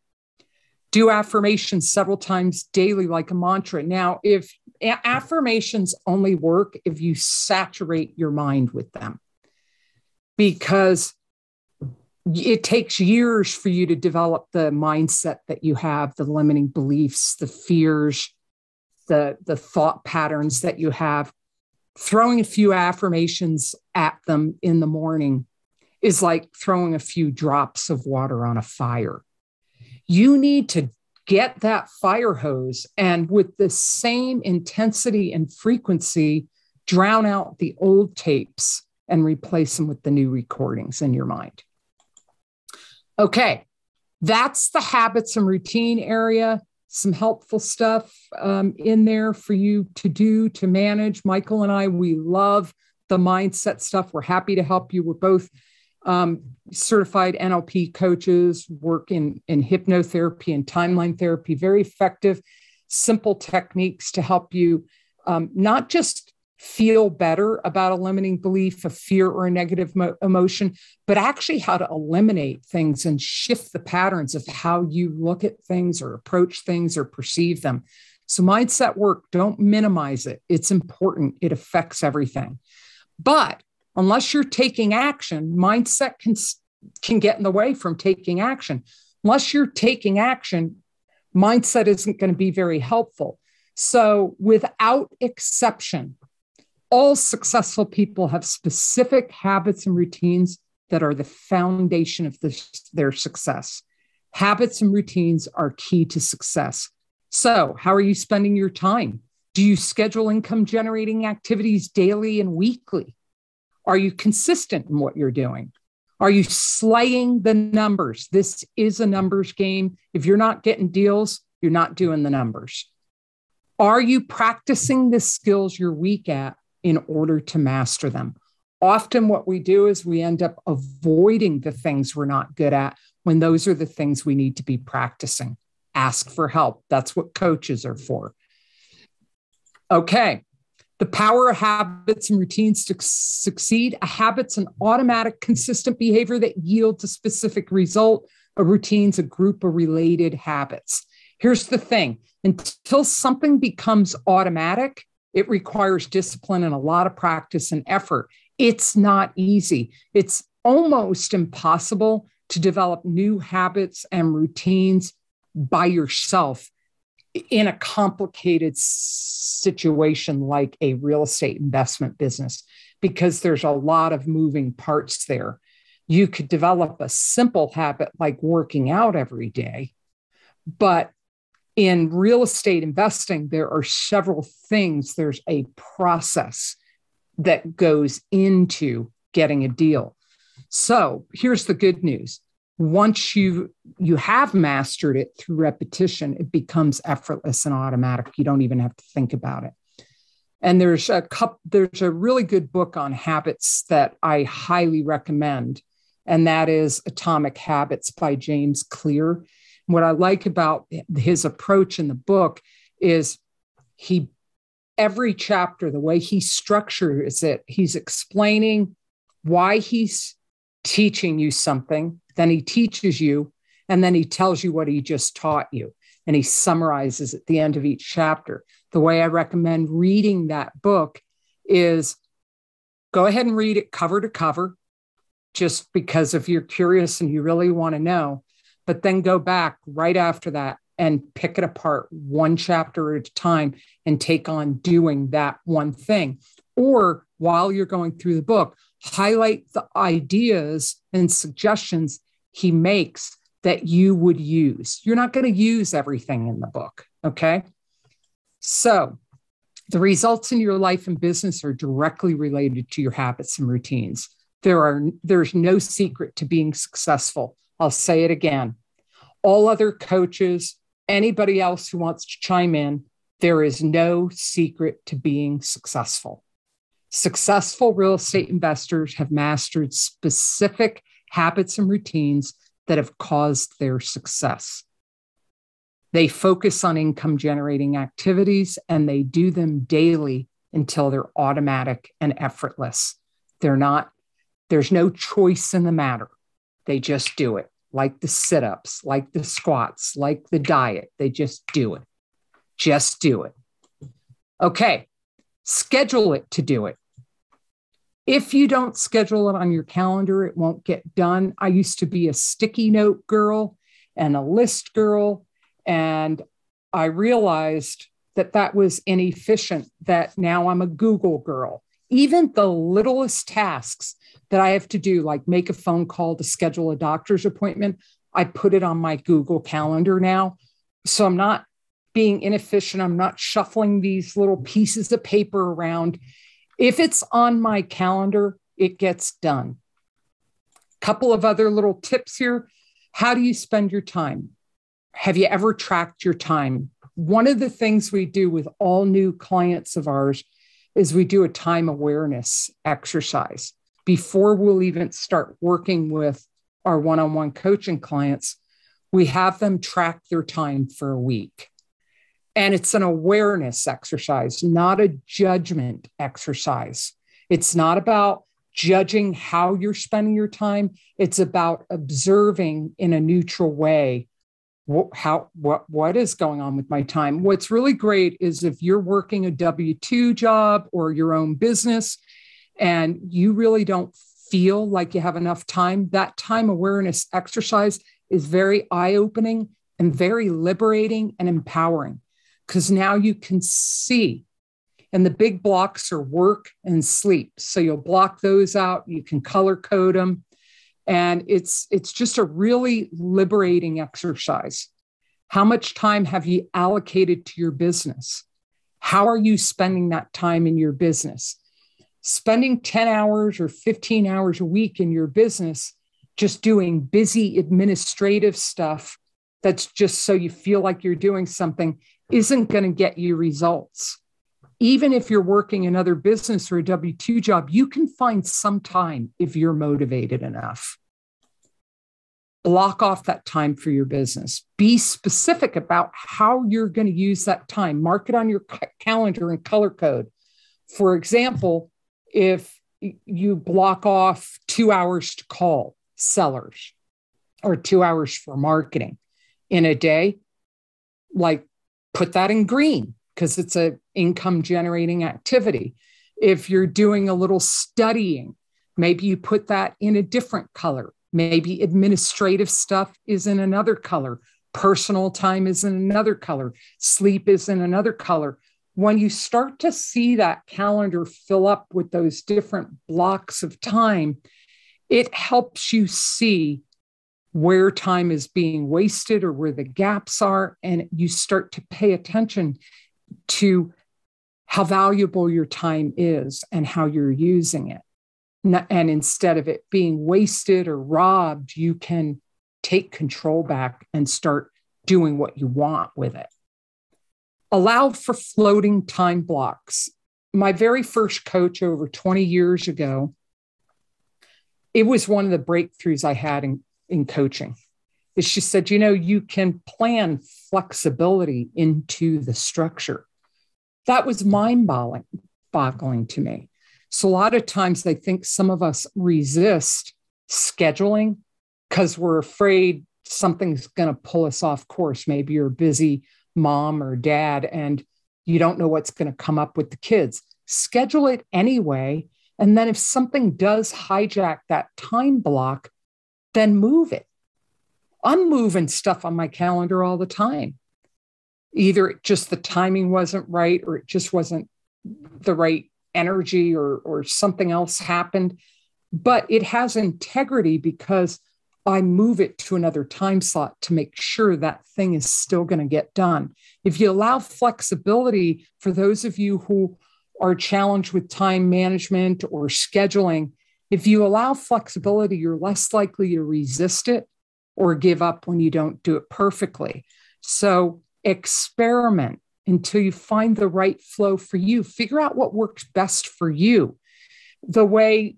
Do affirmations several times daily, like a mantra. Now, if affirmations only work if you saturate your mind with them, because it takes years for you to develop the mindset that you have, the limiting beliefs, the fears, the thought patterns that you have. Throwing a few affirmations at them in the morning is like throwing a few drops of water on a fire. You need to get that fire hose and with the same intensity and frequency, drown out the old tapes and replace them with the new recordings in your mind. Okay, that's the habits and routine area. Some helpful stuff in there for you to do, to manage. Michael and I, we love the mindset stuff. We're happy to help you. We're both certified NLP coaches, work in hypnotherapy and timeline therapy, very effective, simple techniques to help you not just feel better about a limiting belief, a fear, or a negative emotion, but actually how to eliminate things and shift the patterns of how you look at things or approach things or perceive them. So mindset work, don't minimize it. It's important. It affects everything. But unless you're taking action, mindset can get in the way from taking action. Unless you're taking action, mindset isn't going to be very helpful. So without exception, all successful people have specific habits and routines that are the foundation of their success. Habits and routines are key to success. So how are you spending your time? Do you schedule income generating activities daily and weekly? Are you consistent in what you're doing? Are you slaying the numbers? This is a numbers game. If you're not getting deals, you're not doing the numbers. Are you practicing the skills you're weak at in order to master them? Often what we do is we end up avoiding the things we're not good at when those are the things we need to be practicing. Ask for help. That's what coaches are for. Okay. The power of habits and routines to succeed. A habit's an automatic, consistent behavior that yields a specific result. A routine's a group of related habits. Here's the thing. Until something becomes automatic, it requires discipline and a lot of practice and effort. It's not easy. It's almost impossible to develop new habits and routines by yourself in a complicated situation like a real estate investment business, because there's a lot of moving parts there. You could develop a simple habit like working out every day, but in real estate investing, there are several things. There's a process that goes into getting a deal. So here's the good news. Once you have mastered it through repetition, it becomes effortless and automatic. You don't even have to think about it. And there's a really good book on habits that I highly recommend, and that is Atomic Habits by James Clear. What I like about his approach in the book is every chapter, the way he structures it, he's explaining why he's teaching you something, then he teaches you, and then he tells you what he just taught you, and he summarizes at the end of each chapter. The way I recommend reading that book is go ahead and read it cover to cover, just because if you're curious and you really want to know. But then go back right after that and pick it apart one chapter at a time and take on doing that one thing. Or while you're going through the book, highlight the ideas and suggestions he makes that you would use. You're not going to use everything in the book, okay? So the results in your life and business are directly related to your habits and routines. There's no secret to being successful. I'll say it again. All other coaches, anybody else who wants to chime in, there is no secret to being successful. Successful real estate investors have mastered specific habits and routines that have caused their success. They focus on income generating activities and they do them daily until they're automatic and effortless. There's no choice in the matter. They just do it. Like the sit-ups, like the squats, like the diet. They just do it. Just do it. Okay. Schedule it to do it. If you don't schedule it on your calendar, it won't get done. I used to be a sticky note girl and a list girl, and I realized that that was inefficient, that now I'm a Google girl. Even the littlest tasks that I have to do, like make a phone call to schedule a doctor's appointment, I put it on my Google Calendar now. So I'm not being inefficient. I'm not shuffling these little pieces of paper around. If it's on my calendar, it gets done. Couple of other little tips here. How do you spend your time? Have you ever tracked your time? One of the things we do with all new clients of ours is we do a time awareness exercise. Before we'll even start working with our one-on-one coaching clients, we have them track their time for a week. And it's an awareness exercise, not a judgment exercise. It's not about judging how you're spending your time. It's about observing in a neutral way what is going on with my time. What's really great is if you're working a W-2 job or your own business and you really don't feel like you have enough time, that time awareness exercise is very eye-opening and very liberating and empowering, because now you can see, and the big blocks are work and sleep. So you'll block those out. You can color code them. And it's just a really liberating exercise. How much time have you allocated to your business? How are you spending that time in your business? Spending 10 hours or 15 hours a week in your business just doing busy administrative stuff that's just so you feel like you're doing something isn't going to get you results. Even if you're working another business or a W-2 job, you can find some time if you're motivated enough. Block off that time for your business. Be specific about how you're going to use that time. Mark it on your calendar and color code. For example, if you block off 2 hours to call sellers or 2 hours for marketing in a day, like put that in green because it's an income generating activity. If you're doing a little studying, maybe you put that in a different color. Maybe administrative stuff is in another color. Personal time is in another color. Sleep is in another color. When you start to see that calendar fill up with those different blocks of time, it helps you see where time is being wasted or where the gaps are. And you start to pay attention to how valuable your time is and how you're using it. And instead of it being wasted or robbed, you can take control back and start doing what you want with it. Allow for floating time blocks. My very first coach over 20 years ago, it was one of the breakthroughs I had in coaching. Is she said, you can plan flexibility into the structure. That was mind-boggling to me. So a lot of times I think some of us resist scheduling because we're afraid something's going to pull us off course. Maybe you're a busy mom or dad and you don't know what's going to come up with the kids. Schedule it anyway. And then if something does hijack that time block, then move it. I'm moving stuff on my calendar all the time. Either just the timing wasn't right or it just wasn't the right energy or something else happened, but it has integrity because I move it to another time slot to make sure that thing is still going to get done. If you allow flexibility for those of you who are challenged with time management or scheduling, if you allow flexibility, you're less likely to resist it or give up when you don't do it perfectly. So experiment until you find the right flow for you. Figure out what works best for you. The way,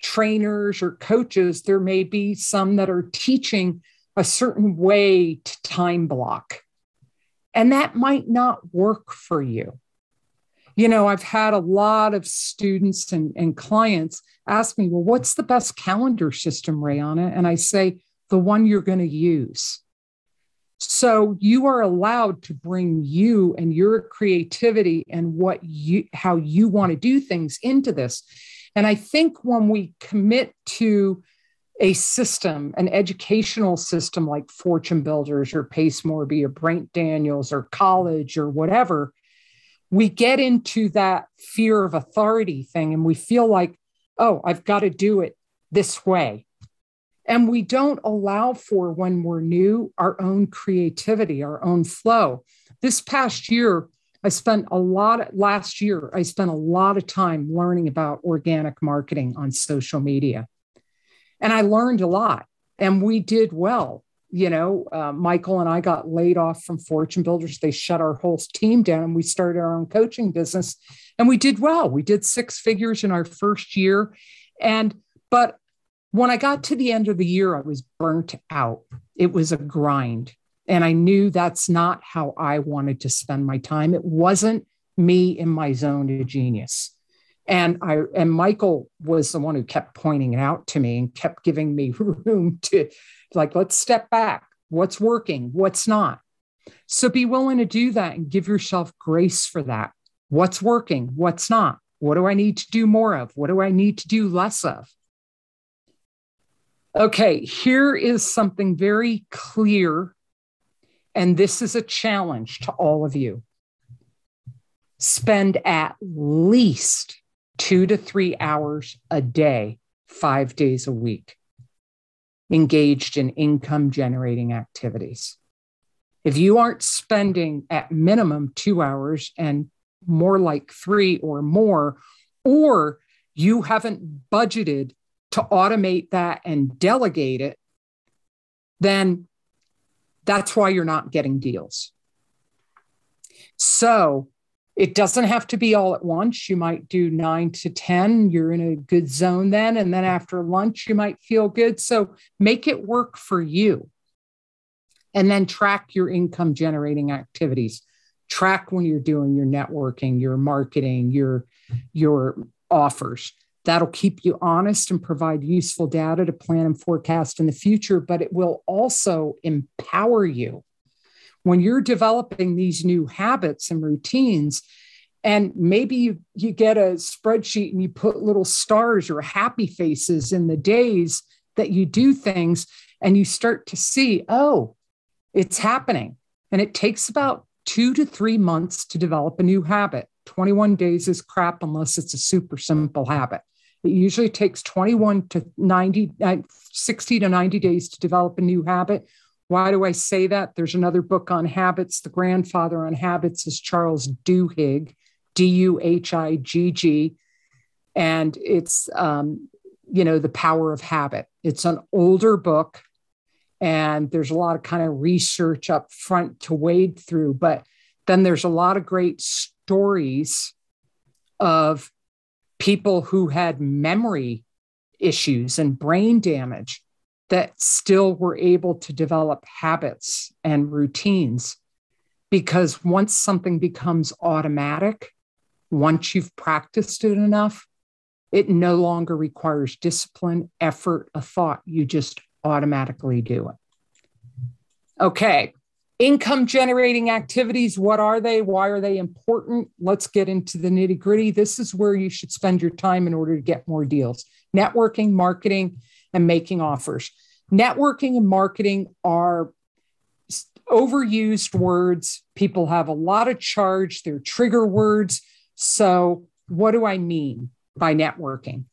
trainers or coaches, there may be some that are teaching a certain way to time block, and that might not work for you. I've had a lot of students and clients ask me, well, what's the best calendar system, Rayana? And I say, the one you're going to use. So you are allowed to bring you and your creativity and how you want to do things into this. And I think when we commit to a system, an educational system like Fortune Builders or Pace Morby or Brent Daniels or college or whatever, we get into that fear of authority thing and we feel like, oh, I've got to do it this way. And we don't allow for, when we're new, our own creativity, our own flow. This past year, last year, I spent a lot of time learning about organic marketing on social media. And I learned a lot and we did well. Michael and I got laid off from Fortune Builders. They shut our whole team down and we started our own coaching business and we did well. We did 6 figures in our first year. But when I got to the end of the year, I was burnt out. It was a grind. And I knew that's not how I wanted to spend my time. It wasn't me in my zone of genius. And Michael was the one who kept pointing it out to me and kept giving me room to, like, let's step back. What's working? What's not? So be willing to do that and give yourself grace for that. What's working? What's not? What do I need to do more of? What do I need to do less of? Okay, here is something very clear, and this is a challenge to all of you. Spend at least 2 to 3 hours a day, 5 days a week, engaged in income-generating activities. If you aren't spending at minimum 2 hours and more like 3 or more, or you haven't budgeted to automate that and delegate it, then that's why you're not getting deals. So it doesn't have to be all at once. You might do 9 to 10. You're in a good zone then. And then after lunch, you might feel good. So make it work for you. And then track your income generating activities. Track when you're doing your networking, your marketing, your offers. That'll keep you honest and provide useful data to plan and forecast in the future, but it will also empower you. When you're developing these new habits and routines, and maybe you get a spreadsheet and you put little stars or happy faces in the days that you do things, and you start to see, oh, it's happening. And it takes about 2 to 3 months to develop a new habit. 21 days is crap unless it's a super simple habit. It usually takes 60 to 90 days to develop a new habit. Why do I say that? There's another book on habits. The grandfather on habits is Charles Duhigg, Duhigg. And it's, The Power of Habit. It's an older book. And there's a lot of kind of research up front to wade through. But then there's a lot of great stories of people who had memory issues and brain damage that still were able to develop habits and routines. Because once something becomes automatic, once you've practiced it enough, it no longer requires discipline, effort, a thought. You just automatically do it. Okay. Income generating activities, what are they? Why are they important? Let's get into the nitty gritty. This is where you should spend your time in order to get more deals. Networking, marketing, and making offers. Networking and marketing are overused words. People have a lot of charge. They're trigger words. So what do I mean by networking?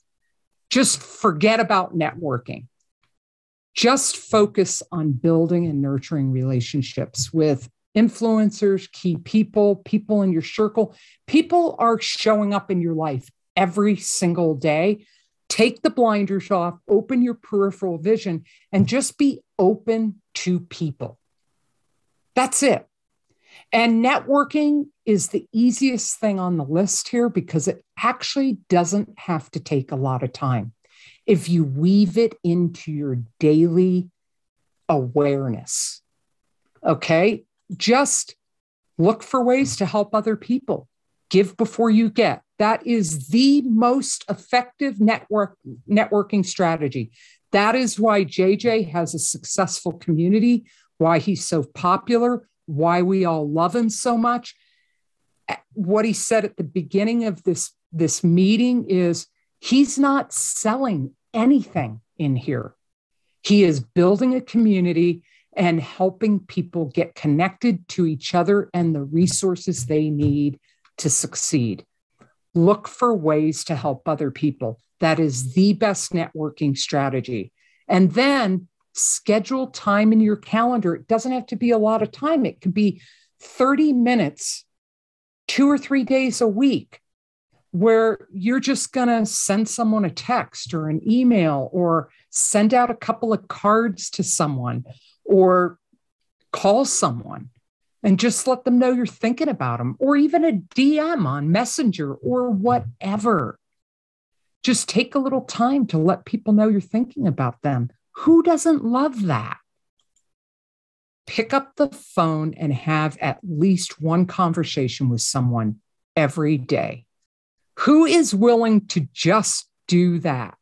Just forget about networking. Just focus on building and nurturing relationships with influencers, key people, people in your circle. People are showing up in your life every single day. Take the blinders off, open your peripheral vision, and just be open to people. That's it. And networking is the easiest thing on the list here because it actually doesn't have to take a lot of time if you weave it into your daily awareness. Okay? Just look for ways to help other people. Give before you get. That is the most effective networking strategy. That is why JJ has a successful community why he's so popular, why we all love him so much. What he said at the beginning of this meeting is he's not selling anything in here. He is building a community and helping people get connected to each other and the resources they need to succeed. Look for ways to help other people. That is the best networking strategy. And then schedule time in your calendar. It doesn't have to be a lot of time. It could be 30 minutes, 2 or 3 days a week, where you're just going to send someone a text or an email or send out a couple of cards to someone or call someone and just let them know you're thinking about them, or even a DM on Messenger or whatever. Just take a little time to let people know you're thinking about them. Who doesn't love that? Pick up the phone and have at least one conversation with someone every day. Who is willing to just do that?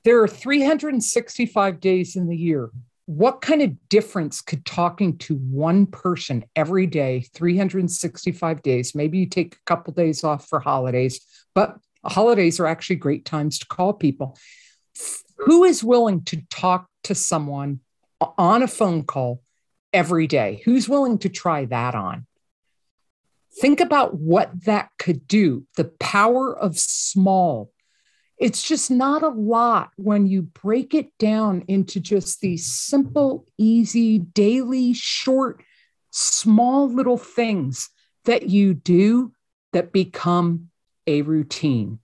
There are 365 days in the year. What kind of difference could talking to one person every day, 365 days, maybe you take a couple of days off for holidays, but holidays are actually great times to call people. Who is willing to talk to someone on a phone call every day? Who's willing to try that on? Think about what that could do, the power of small. It's just not a lot when you break it down into just these simple, easy, daily, short, small little things that you do that become a routine,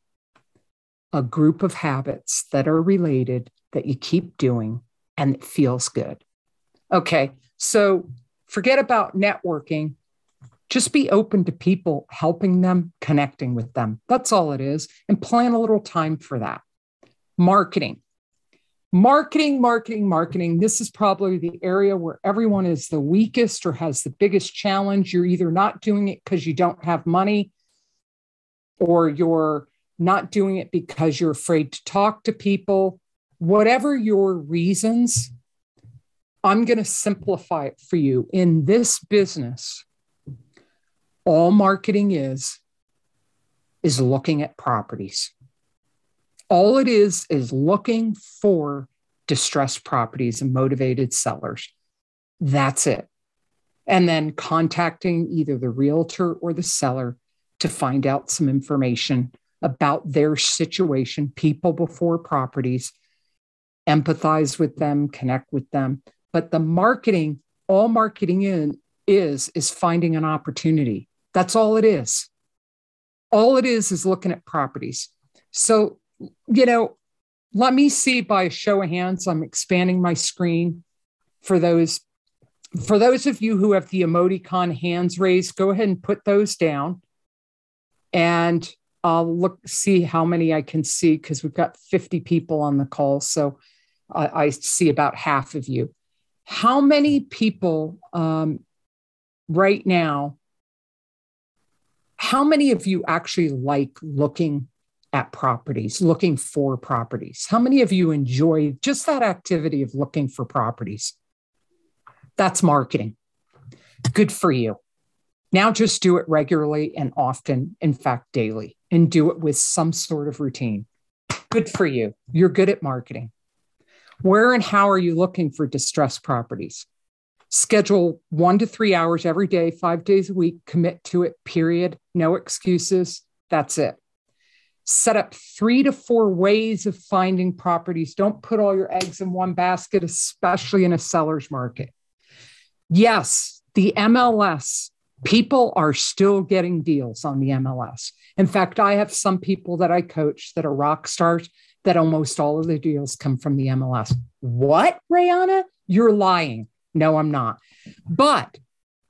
a group of habits that are related that you keep doing and it feels good. Okay, so forget about networking. Just be open to people, helping them, connecting with them. That's all it is. And plan a little time for that. Marketing. This is probably the area where everyone is the weakest or has the biggest challenge. You're either not doing it because you don't have money, or you're not doing it because you're afraid to talk to people. Whatever your reasons, I'm going to simplify it for you. In this business, all marketing is looking at properties. All it is looking for distressed properties and motivated sellers. That's it. And then contacting either the realtor or the seller to find out some information about their situation, people before properties, empathize with them, connect with them. But the marketing, all marketing is finding an opportunity. That's all it is. All it is looking at properties. So, let me see by a show of hands. I'm expanding my screen for those of you who have the emoticon hands raised. Go ahead and put those down, and I'll see how many I can see, because we've got 50 people on the call. So I see about half of you. How many people right now? How many of you actually like looking at properties, looking for properties? How many of you enjoy just that activity of looking for properties? That's marketing. Good for you. Now just do it regularly and often, in fact, daily, and do it with some sort of routine. Good for you. You're good at marketing. Where and how are you looking for distressed properties? Schedule 1 to 3 hours every day, 5 days a week. Commit to it, period. No excuses. That's it. Set up 3 to 4 ways of finding properties. Don't put all your eggs in one basket, especially in a seller's market. Yes, the MLS, people are still getting deals on the MLS. In fact, I have some people that I coach that are rock stars that almost all of the deals come from the MLS. What, Rayana? You're lying. No, I'm not. But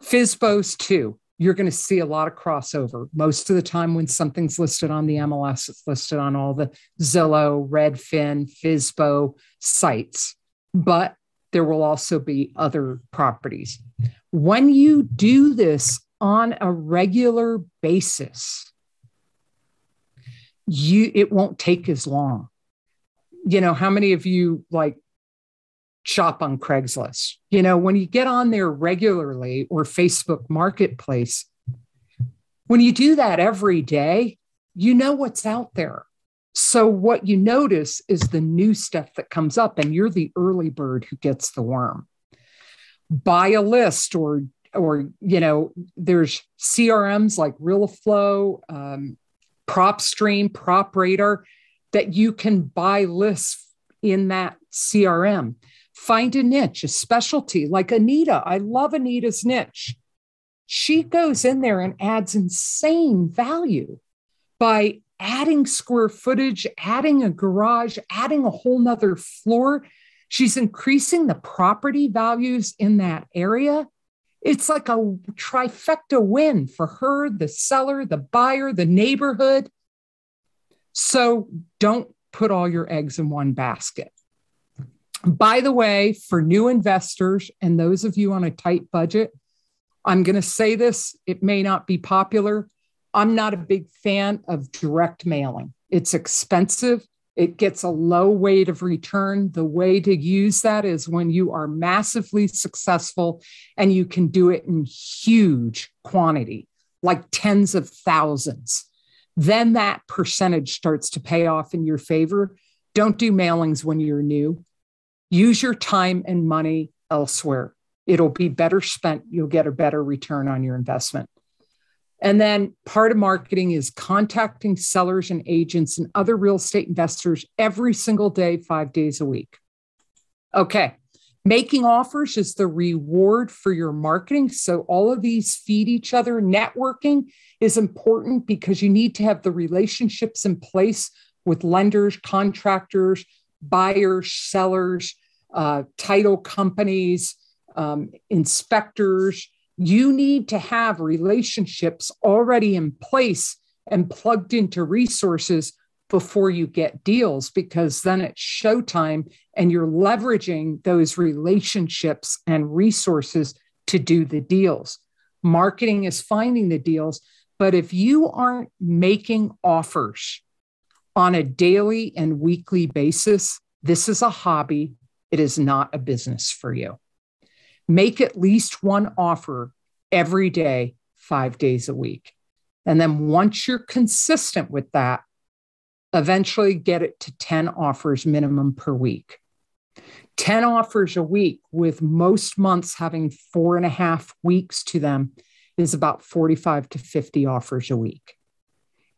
FSBOs too. You're going to see a lot of crossover. Most of the time when something's listed on the MLS, it's listed on all the Zillow, Redfin, FSBO sites. But there will also be other properties. When you do this on a regular basis, it won't take as long. How many of you shop on Craigslist. You know, when you get on there regularly or Facebook Marketplace, when you do that every day, you know what's out there. So what you notice is the new stuff that comes up, and you're the early bird who gets the worm. Buy a list, or you know, there's CRMs like RealFlow, PropStream, PropRadar, that you can buy lists in that CRM. Find a niche, a specialty like Anita. I love Anita's niche. She goes in there and adds insane value by adding square footage, adding a garage, adding a whole nother floor. She's increasing the property values in that area. It's like a trifecta win for her, the seller, the buyer, the neighborhood. So don't put all your eggs in one basket. By the way, for new investors and those of you on a tight budget, I'm going to say this, it may not be popular. I'm not a big fan of direct mailing. It's expensive. It gets a low rate of return. The way to use that is when you are massively successful and you can do it in huge quantity, like tens of thousands. Then that percentage starts to pay off in your favor. Don't do mailings when you're new. Use your time and money elsewhere. It'll be better spent. You'll get a better return on your investment. And then part of marketing is contacting sellers and agents and other real estate investors every single day, 5 days a week. Okay. Making offers is the reward for your marketing. So all of these feed each other. Networking is important because you need to have the relationships in place with lenders, contractors, buyers, sellers, title companies, inspectors. You need to have relationships already in place and plugged into resources before you get deals, because then it's showtime and you're leveraging those relationships and resources to do the deals. Marketing is finding the deals, but if you aren't making offers on a daily and weekly basis, this is a hobby. It is not a business for you. Make at least one offer every day, 5 days a week. And then once you're consistent with that, eventually get it to 10 offers minimum per week. 10 offers a week, with most months having 4.5 weeks to them, is about 45 to 50 offers a week.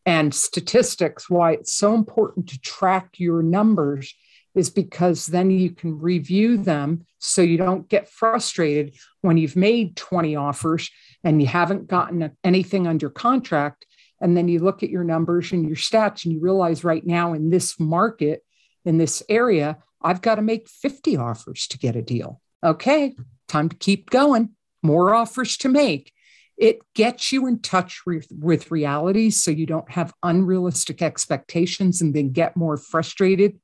And statistics, why it's so important to track your numbers, is because then you can review them so you don't get frustrated when you've made 20 offers and you haven't gotten anything under contract. And then you look at your numbers and your stats and you realize right now in this market, in this area, I've got to make 50 offers to get a deal. Okay, time to keep going. More offers to make. It gets you in touch with reality so you don't have unrealistic expectations and then get more frustrated.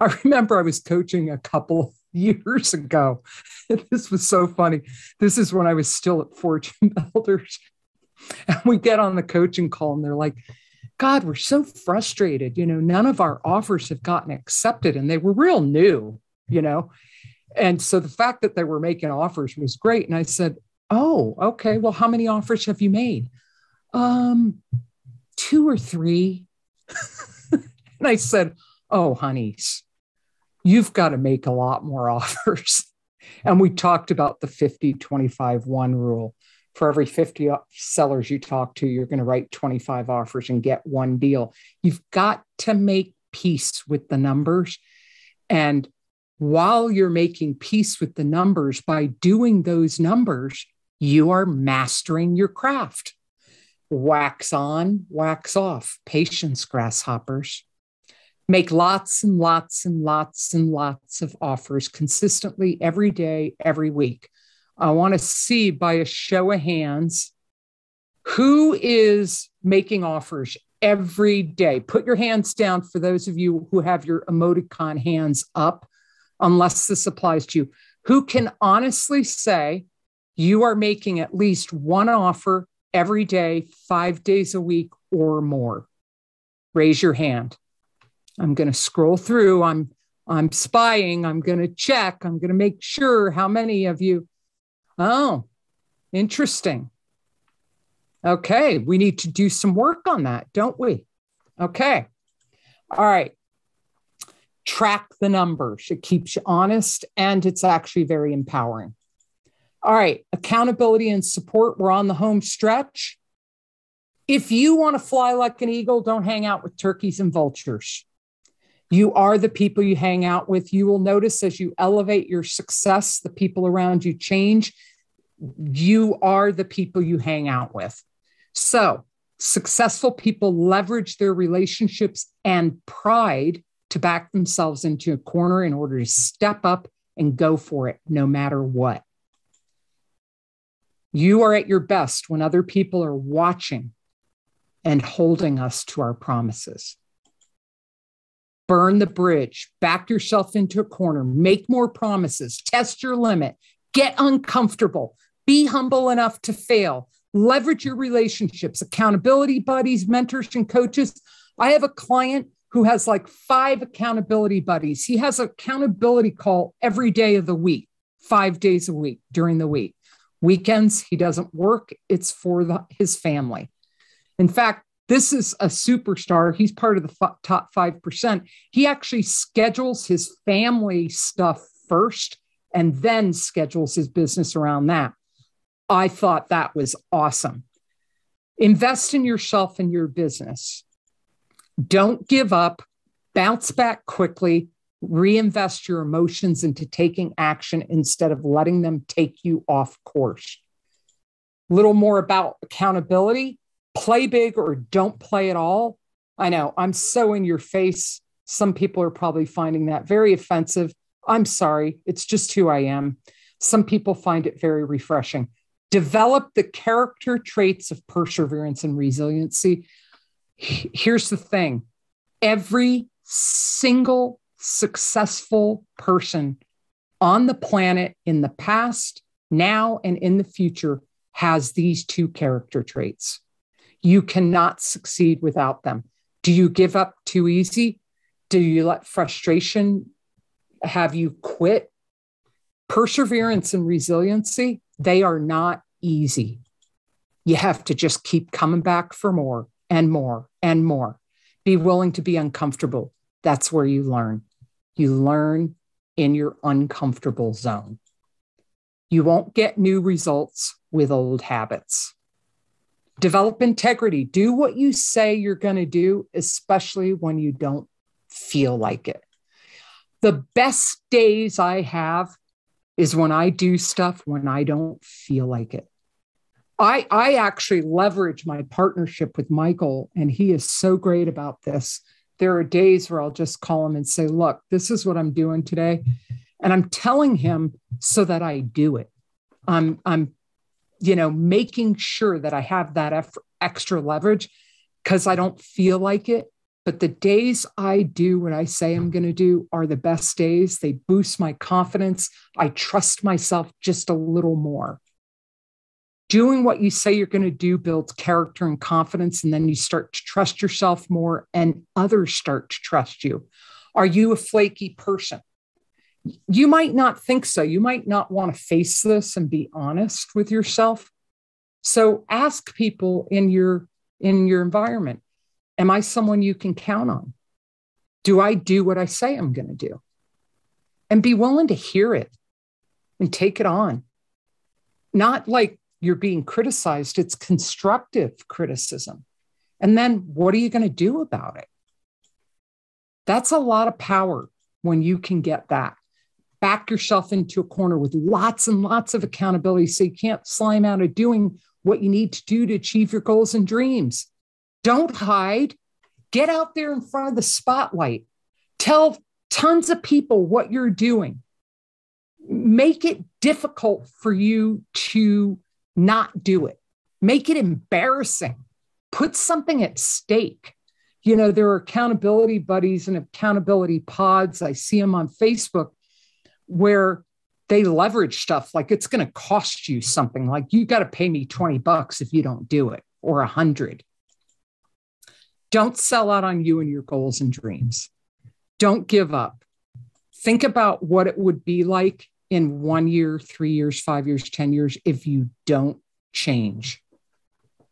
I remember I was coaching a couple years ago. This was so funny. This is when I was still at Fortune Builders. And we get on the coaching call and they're like, God, we're so frustrated. You know, none of our offers have gotten accepted, and they were real new, you know. And so the fact that they were making offers was great. And I said, oh, okay, well, how many offers have you made? 2 or 3. And I said, oh, honeys, you've got to make a lot more offers. And we talked about the 50-25-1 rule. For every 50 sellers you talk to, you're going to write 25 offers and get 1 deal. You've got to make peace with the numbers. And while you're making peace with the numbers, by doing those numbers, you are mastering your craft. Wax on, wax off. Patience, grasshoppers. Make lots and lots and lots and lots of offers consistently every day, every week. I want to see by a show of hands who is making offers every day. Put your hands down for those of you who have your emoticon hands up, unless this applies to you. Who can honestly say you are making at least 1 offer every day, 5 days a week or more? Raise your hand. I'm going to scroll through. I'm I'm spying. I'm going to check. I'm going to make sure how many of you. Oh, interesting. Okay. We need to do some work on that, don't we? Okay. All right. Track the numbers. It keeps you honest, and it's actually very empowering. All right. Accountability and support. We're on the home stretch. If you want to fly like an eagle, don't hang out with turkeys and vultures. You are the people you hang out with. You will notice as you elevate your success, the people around you change. You are the people you hang out with. So successful people leverage their relationships and pride to back themselves into a corner in order to step up and go for it, no matter what. You are at your best when other people are watching and holding us to our promises. Burn the bridge, back yourself into a corner, make more promises, test your limit, get uncomfortable, be humble enough to fail, leverage your relationships, accountability buddies, mentors, and coaches. I have a client who has like 5 accountability buddies. He has an accountability call every day of the week, 5 days a week during the week. Weekends, he doesn't work. It's for his family. In fact, this is a superstar. He's part of the top 5%. He actually schedules his family stuff first and then schedules his business around that. I thought that was awesome. Invest in yourself and your business. Don't give up. Bounce back quickly. Reinvest your emotions into taking action instead of letting them take you off course. A little more about accountability. Play big or don't play at all. I know I'm so in your face. Some people are probably finding that very offensive. I'm sorry. It's just who I am. Some people find it very refreshing. Develop the character traits of perseverance and resiliency. Here's the thing. Every single successful person on the planet in the past, now, and in the future has these 2 character traits. You cannot succeed without them. Do you give up too easy? Do you let frustration have you quit? Perseverance and resiliency, they are not easy. You have to just keep coming back for more and more and more. Be willing to be uncomfortable. That's where you learn. You learn in your uncomfortable zone. You won't get new results with old habits. Develop integrity. Do what you say you're going to do, especially when you don't feel like it. The best days I have is when I do stuff when I don't feel like it. I actually leverage my partnership with Michael, and he is so great about this. There are days where I'll just call him and say, look, this is what I'm doing today. And I'm telling him so that I do it. I'm making sure that I have that extra leverage because I don't feel like it. But the days I do what I say I'm going to do are the best days. They boost my confidence. I trust myself just a little more. Doing what you say you're going to do builds character and confidence, and then you start to trust yourself more and others start to trust you. Are you a flaky person? You might not think so. You might not want to face this and be honest with yourself. So ask people in your environment, am I someone you can count on? Do I do what I say I'm going to do? And be willing to hear it and take it on. Not like you're being criticized, it's constructive criticism. And then what are you going to do about it? That's a lot of power when you can get that. Back yourself into a corner with lots and lots of accountability so you can't slime out of doing what you need to do to achieve your goals and dreams. Don't hide. Get out there in front of the spotlight. Tell tons of people what you're doing. Make it difficult for you to not do it. Make it embarrassing. Put something at stake. There are accountability buddies and accountability pods. I see them on Facebook where they leverage stuff like it's going to cost you something, like you got to pay me $20 if you don't do it, or 100. Don't sell out on you and your goals and dreams. Don't give up. Think about what it would be like in 1 year, 3 years, 5 years, 10 years if you don't change.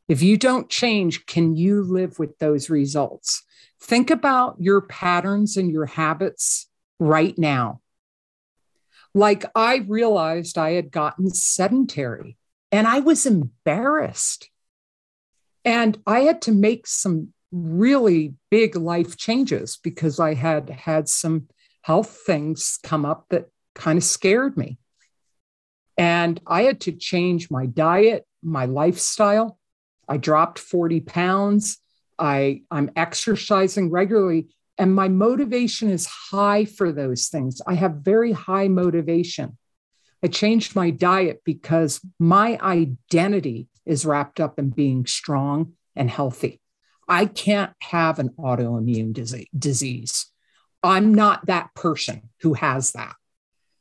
If you don't change, can you live with those results? Think about your patterns and your habits right now. Like, I realized I had gotten sedentary and I was embarrassed. And I had to make some really big life changes because I had some health things come up that kind of scared me. And I had to change my diet, my lifestyle. I dropped 40 pounds. I'm exercising regularly, and my motivation is high for those things. I have very high motivation. I changed my diet because my identity is wrapped up in being strong and healthy. I can't have an autoimmune disease. I'm not that person who has that.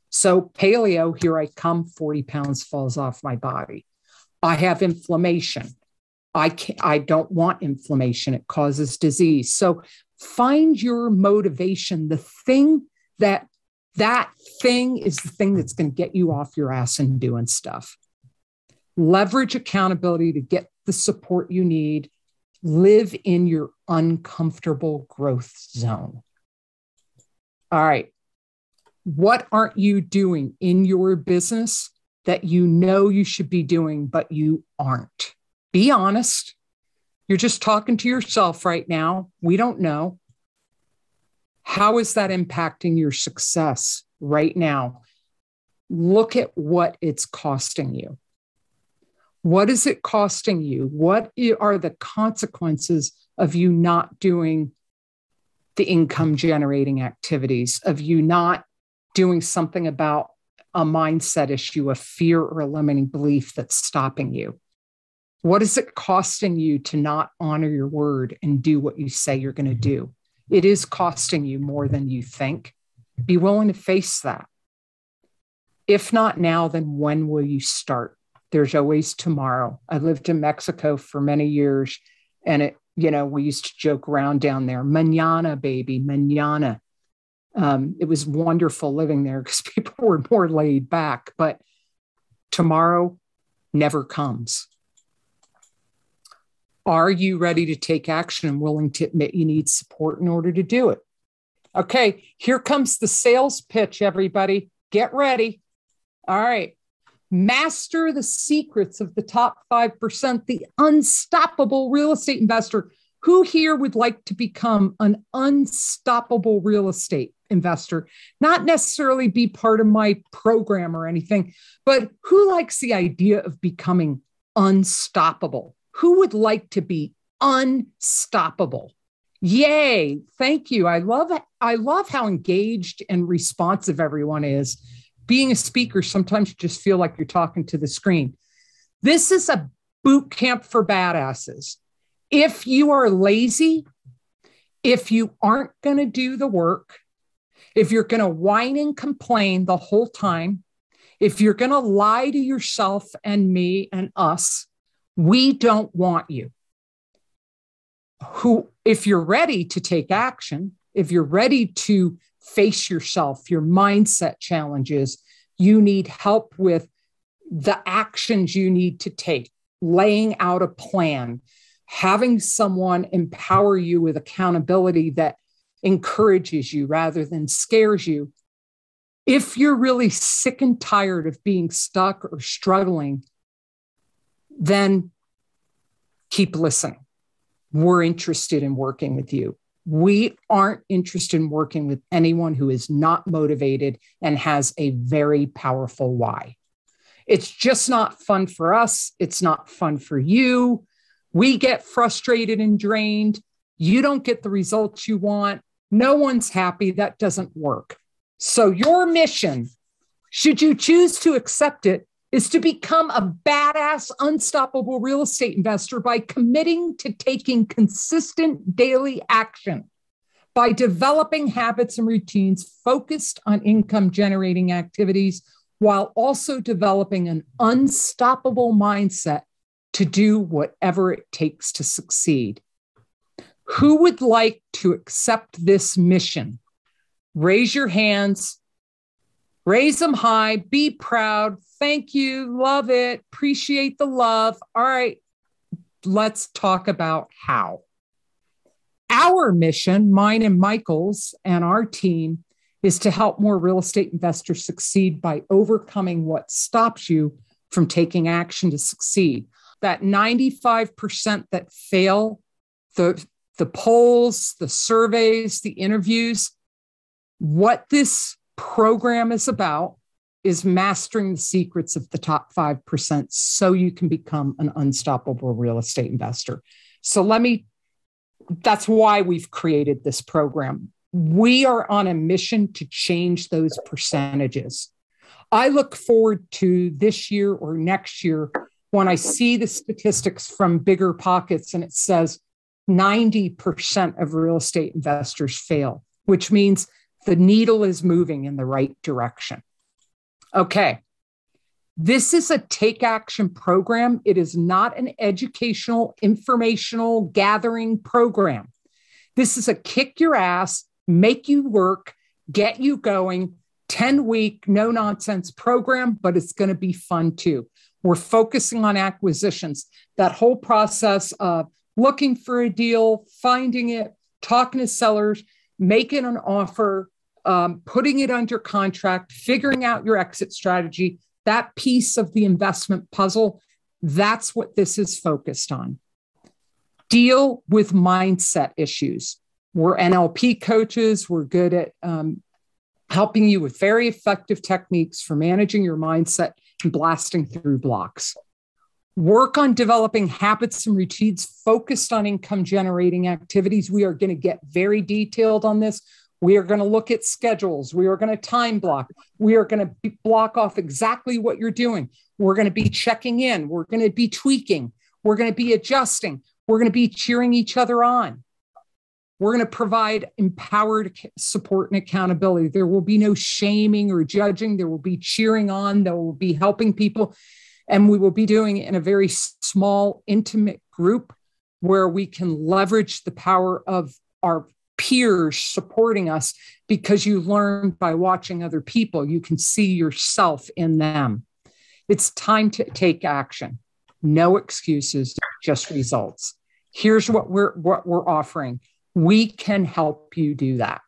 So paleo, here I come, 40 pounds falls off my body. I have inflammation. I don't want inflammation. It causes disease. So find your motivation. The thing that thing is the thing that's going to get you off your ass and doing stuff. Leverage accountability to get the support you need. Live in your uncomfortable growth zone. All right. What aren't you doing in your business that you know you should be doing, but you aren't? Be honest. You're just talking to yourself right now. We don't know. How is that impacting your success right now? Look at what it's costing you. What is it costing you? What are the consequences of you not doing the income generating activities, of you not doing something about a mindset issue, a fear or a limiting belief that's stopping you? What is it costing you to not honor your word and do what you say you're going to do? It is costing you more than you think. Be willing to face that. If not now, then when will you start? There's always tomorrow. I lived in Mexico for many years, and we used to joke around down there, mañana, baby, mañana. It was wonderful living there because people were more laid back, but tomorrow never comes. Are you ready to take action and willing to admit you need support in order to do it? Okay, here comes the sales pitch, everybody. Get ready. All right. Master the secrets of the top 5%, the unstoppable real estate investor. Who here would like to become an unstoppable real estate investor? Not necessarily be part of my program or anything, but who likes the idea of becoming unstoppable? Who would like to be unstoppable? Yay. Thank you. I love how engaged and responsive everyone is. Being a speaker, sometimes you just feel like you're talking to the screen. This is a boot camp for badasses. If you are lazy, if you aren't going to do the work, if you're going to whine and complain the whole time, if you're going to lie to yourself and me and us, we don't want you. If you're ready to take action, if you're ready to face yourself, your mindset challenges, you need help with the actions you need to take, laying out a plan, having someone empower you with accountability that encourages you rather than scares you. If you're really sick and tired of being stuck or struggling, then keep listening. We're interested in working with you. We aren't interested in working with anyone who is not motivated and has a very powerful why. It's just not fun for us. It's not fun for you. We get frustrated and drained. You don't get the results you want. No one's happy. That doesn't work. So your mission, should you choose to accept it, is to become a badass, unstoppable real estate investor by committing to taking consistent daily action, by developing habits and routines focused on income generating activities, while also developing an unstoppable mindset to do whatever it takes to succeed. Who would like to accept this mission? Raise your hands, raise them high, be proud. Thank you. Love it. Appreciate the love. All right. Let's talk about how. Our mission, mine and Michael's and our team, is to help more real estate investors succeed by overcoming what stops you from taking action to succeed. That 95% that fail, the polls, the surveys, the interviews, what this program is about is mastering the secrets of the top 5% so you can become an unstoppable real estate investor. So that's why we've created this program. We are on a mission to change those percentages. I look forward to this year or next year when I see the statistics from Bigger Pockets and it says 90% of real estate investors fail, which means the needle is moving in the right direction. Okay. This is a take action program. It is not an educational, informational gathering program. This is a kick your ass, make you work, get you going, 10-week, no nonsense program, but it's going to be fun too. We're focusing on acquisitions. That whole process of looking for a deal, finding it, talking to sellers, making an offer, putting it under contract, figuring out your exit strategy, that piece of the investment puzzle, that's what this is focused on. Deal with mindset issues. We're NLP coaches. We're good at helping you with very effective techniques for managing your mindset and blasting through blocks. Work on developing habits and routines focused on income generating activities. We are going to get very detailed on this. We are going to look at schedules. We are going to time block. We are going to block off exactly what you're doing. We're going to be checking in. We're going to be tweaking. We're going to be adjusting. We're going to be cheering each other on. We're going to provide empowered support and accountability. There will be no shaming or judging. There will be cheering on. There will be helping people. And we will be doing it in a very small, intimate group where we can leverage the power of our peers supporting us, because you learn by watching other people. You can see yourself in them. It's time to take action. No excuses, just results. Here's what we're offering. We can help you do that.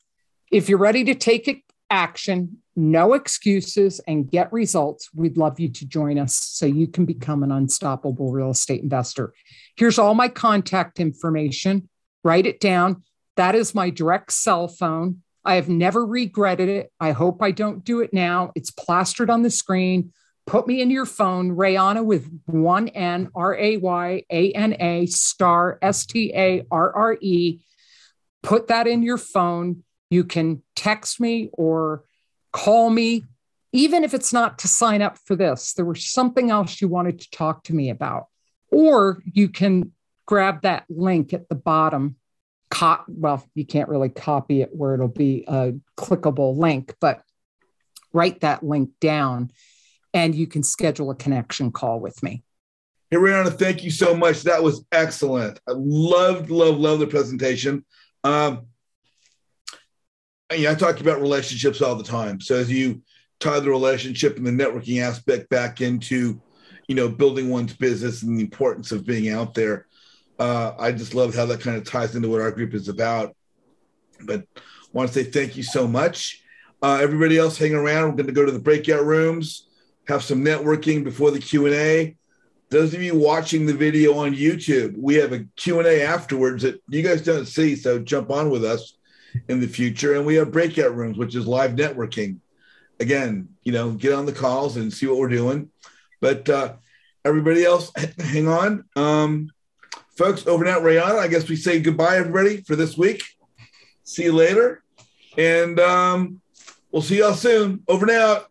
If you're ready to take action, no excuses, and get results, we'd love you to join us so you can become an unstoppable real estate investor. Here's all my contact information. Write it down. That is my direct cell phone. I have never regretted it. I hope I don't do it now. It's plastered on the screen. Put me in your phone, Rayana with one N, Rayana Starre, Starre. Put that in your phone. You can text me or call me, even if it's not to sign up for this. There was something else you wanted to talk to me about. Or you can grab that link at the bottom. Well, you can't really copy it where it'll be a clickable link, but write that link down and you can schedule a connection call with me. Hey, Rayana, thank you so much. That was excellent. I loved the presentation. I talk about relationships all the time. So as you tie the relationship and the networking aspect back into, building one's business and the importance of being out there, I just love how that kind of ties into what our group is about. But I want to say thank you so much. Everybody else hang around. We're going to go to the breakout rooms, have some networking before the Q&A. Those of you watching the video on YouTube, we have a Q&A afterwards that you guys don't see, so jump on with us in the future. And we have breakout rooms, which is live networking. Again, get on the calls and see what we're doing. But everybody else, hang on. Folks, over and out, Rayana. I guess we say goodbye, everybody, for this week. See you later. And we'll see y'all soon. Over and out.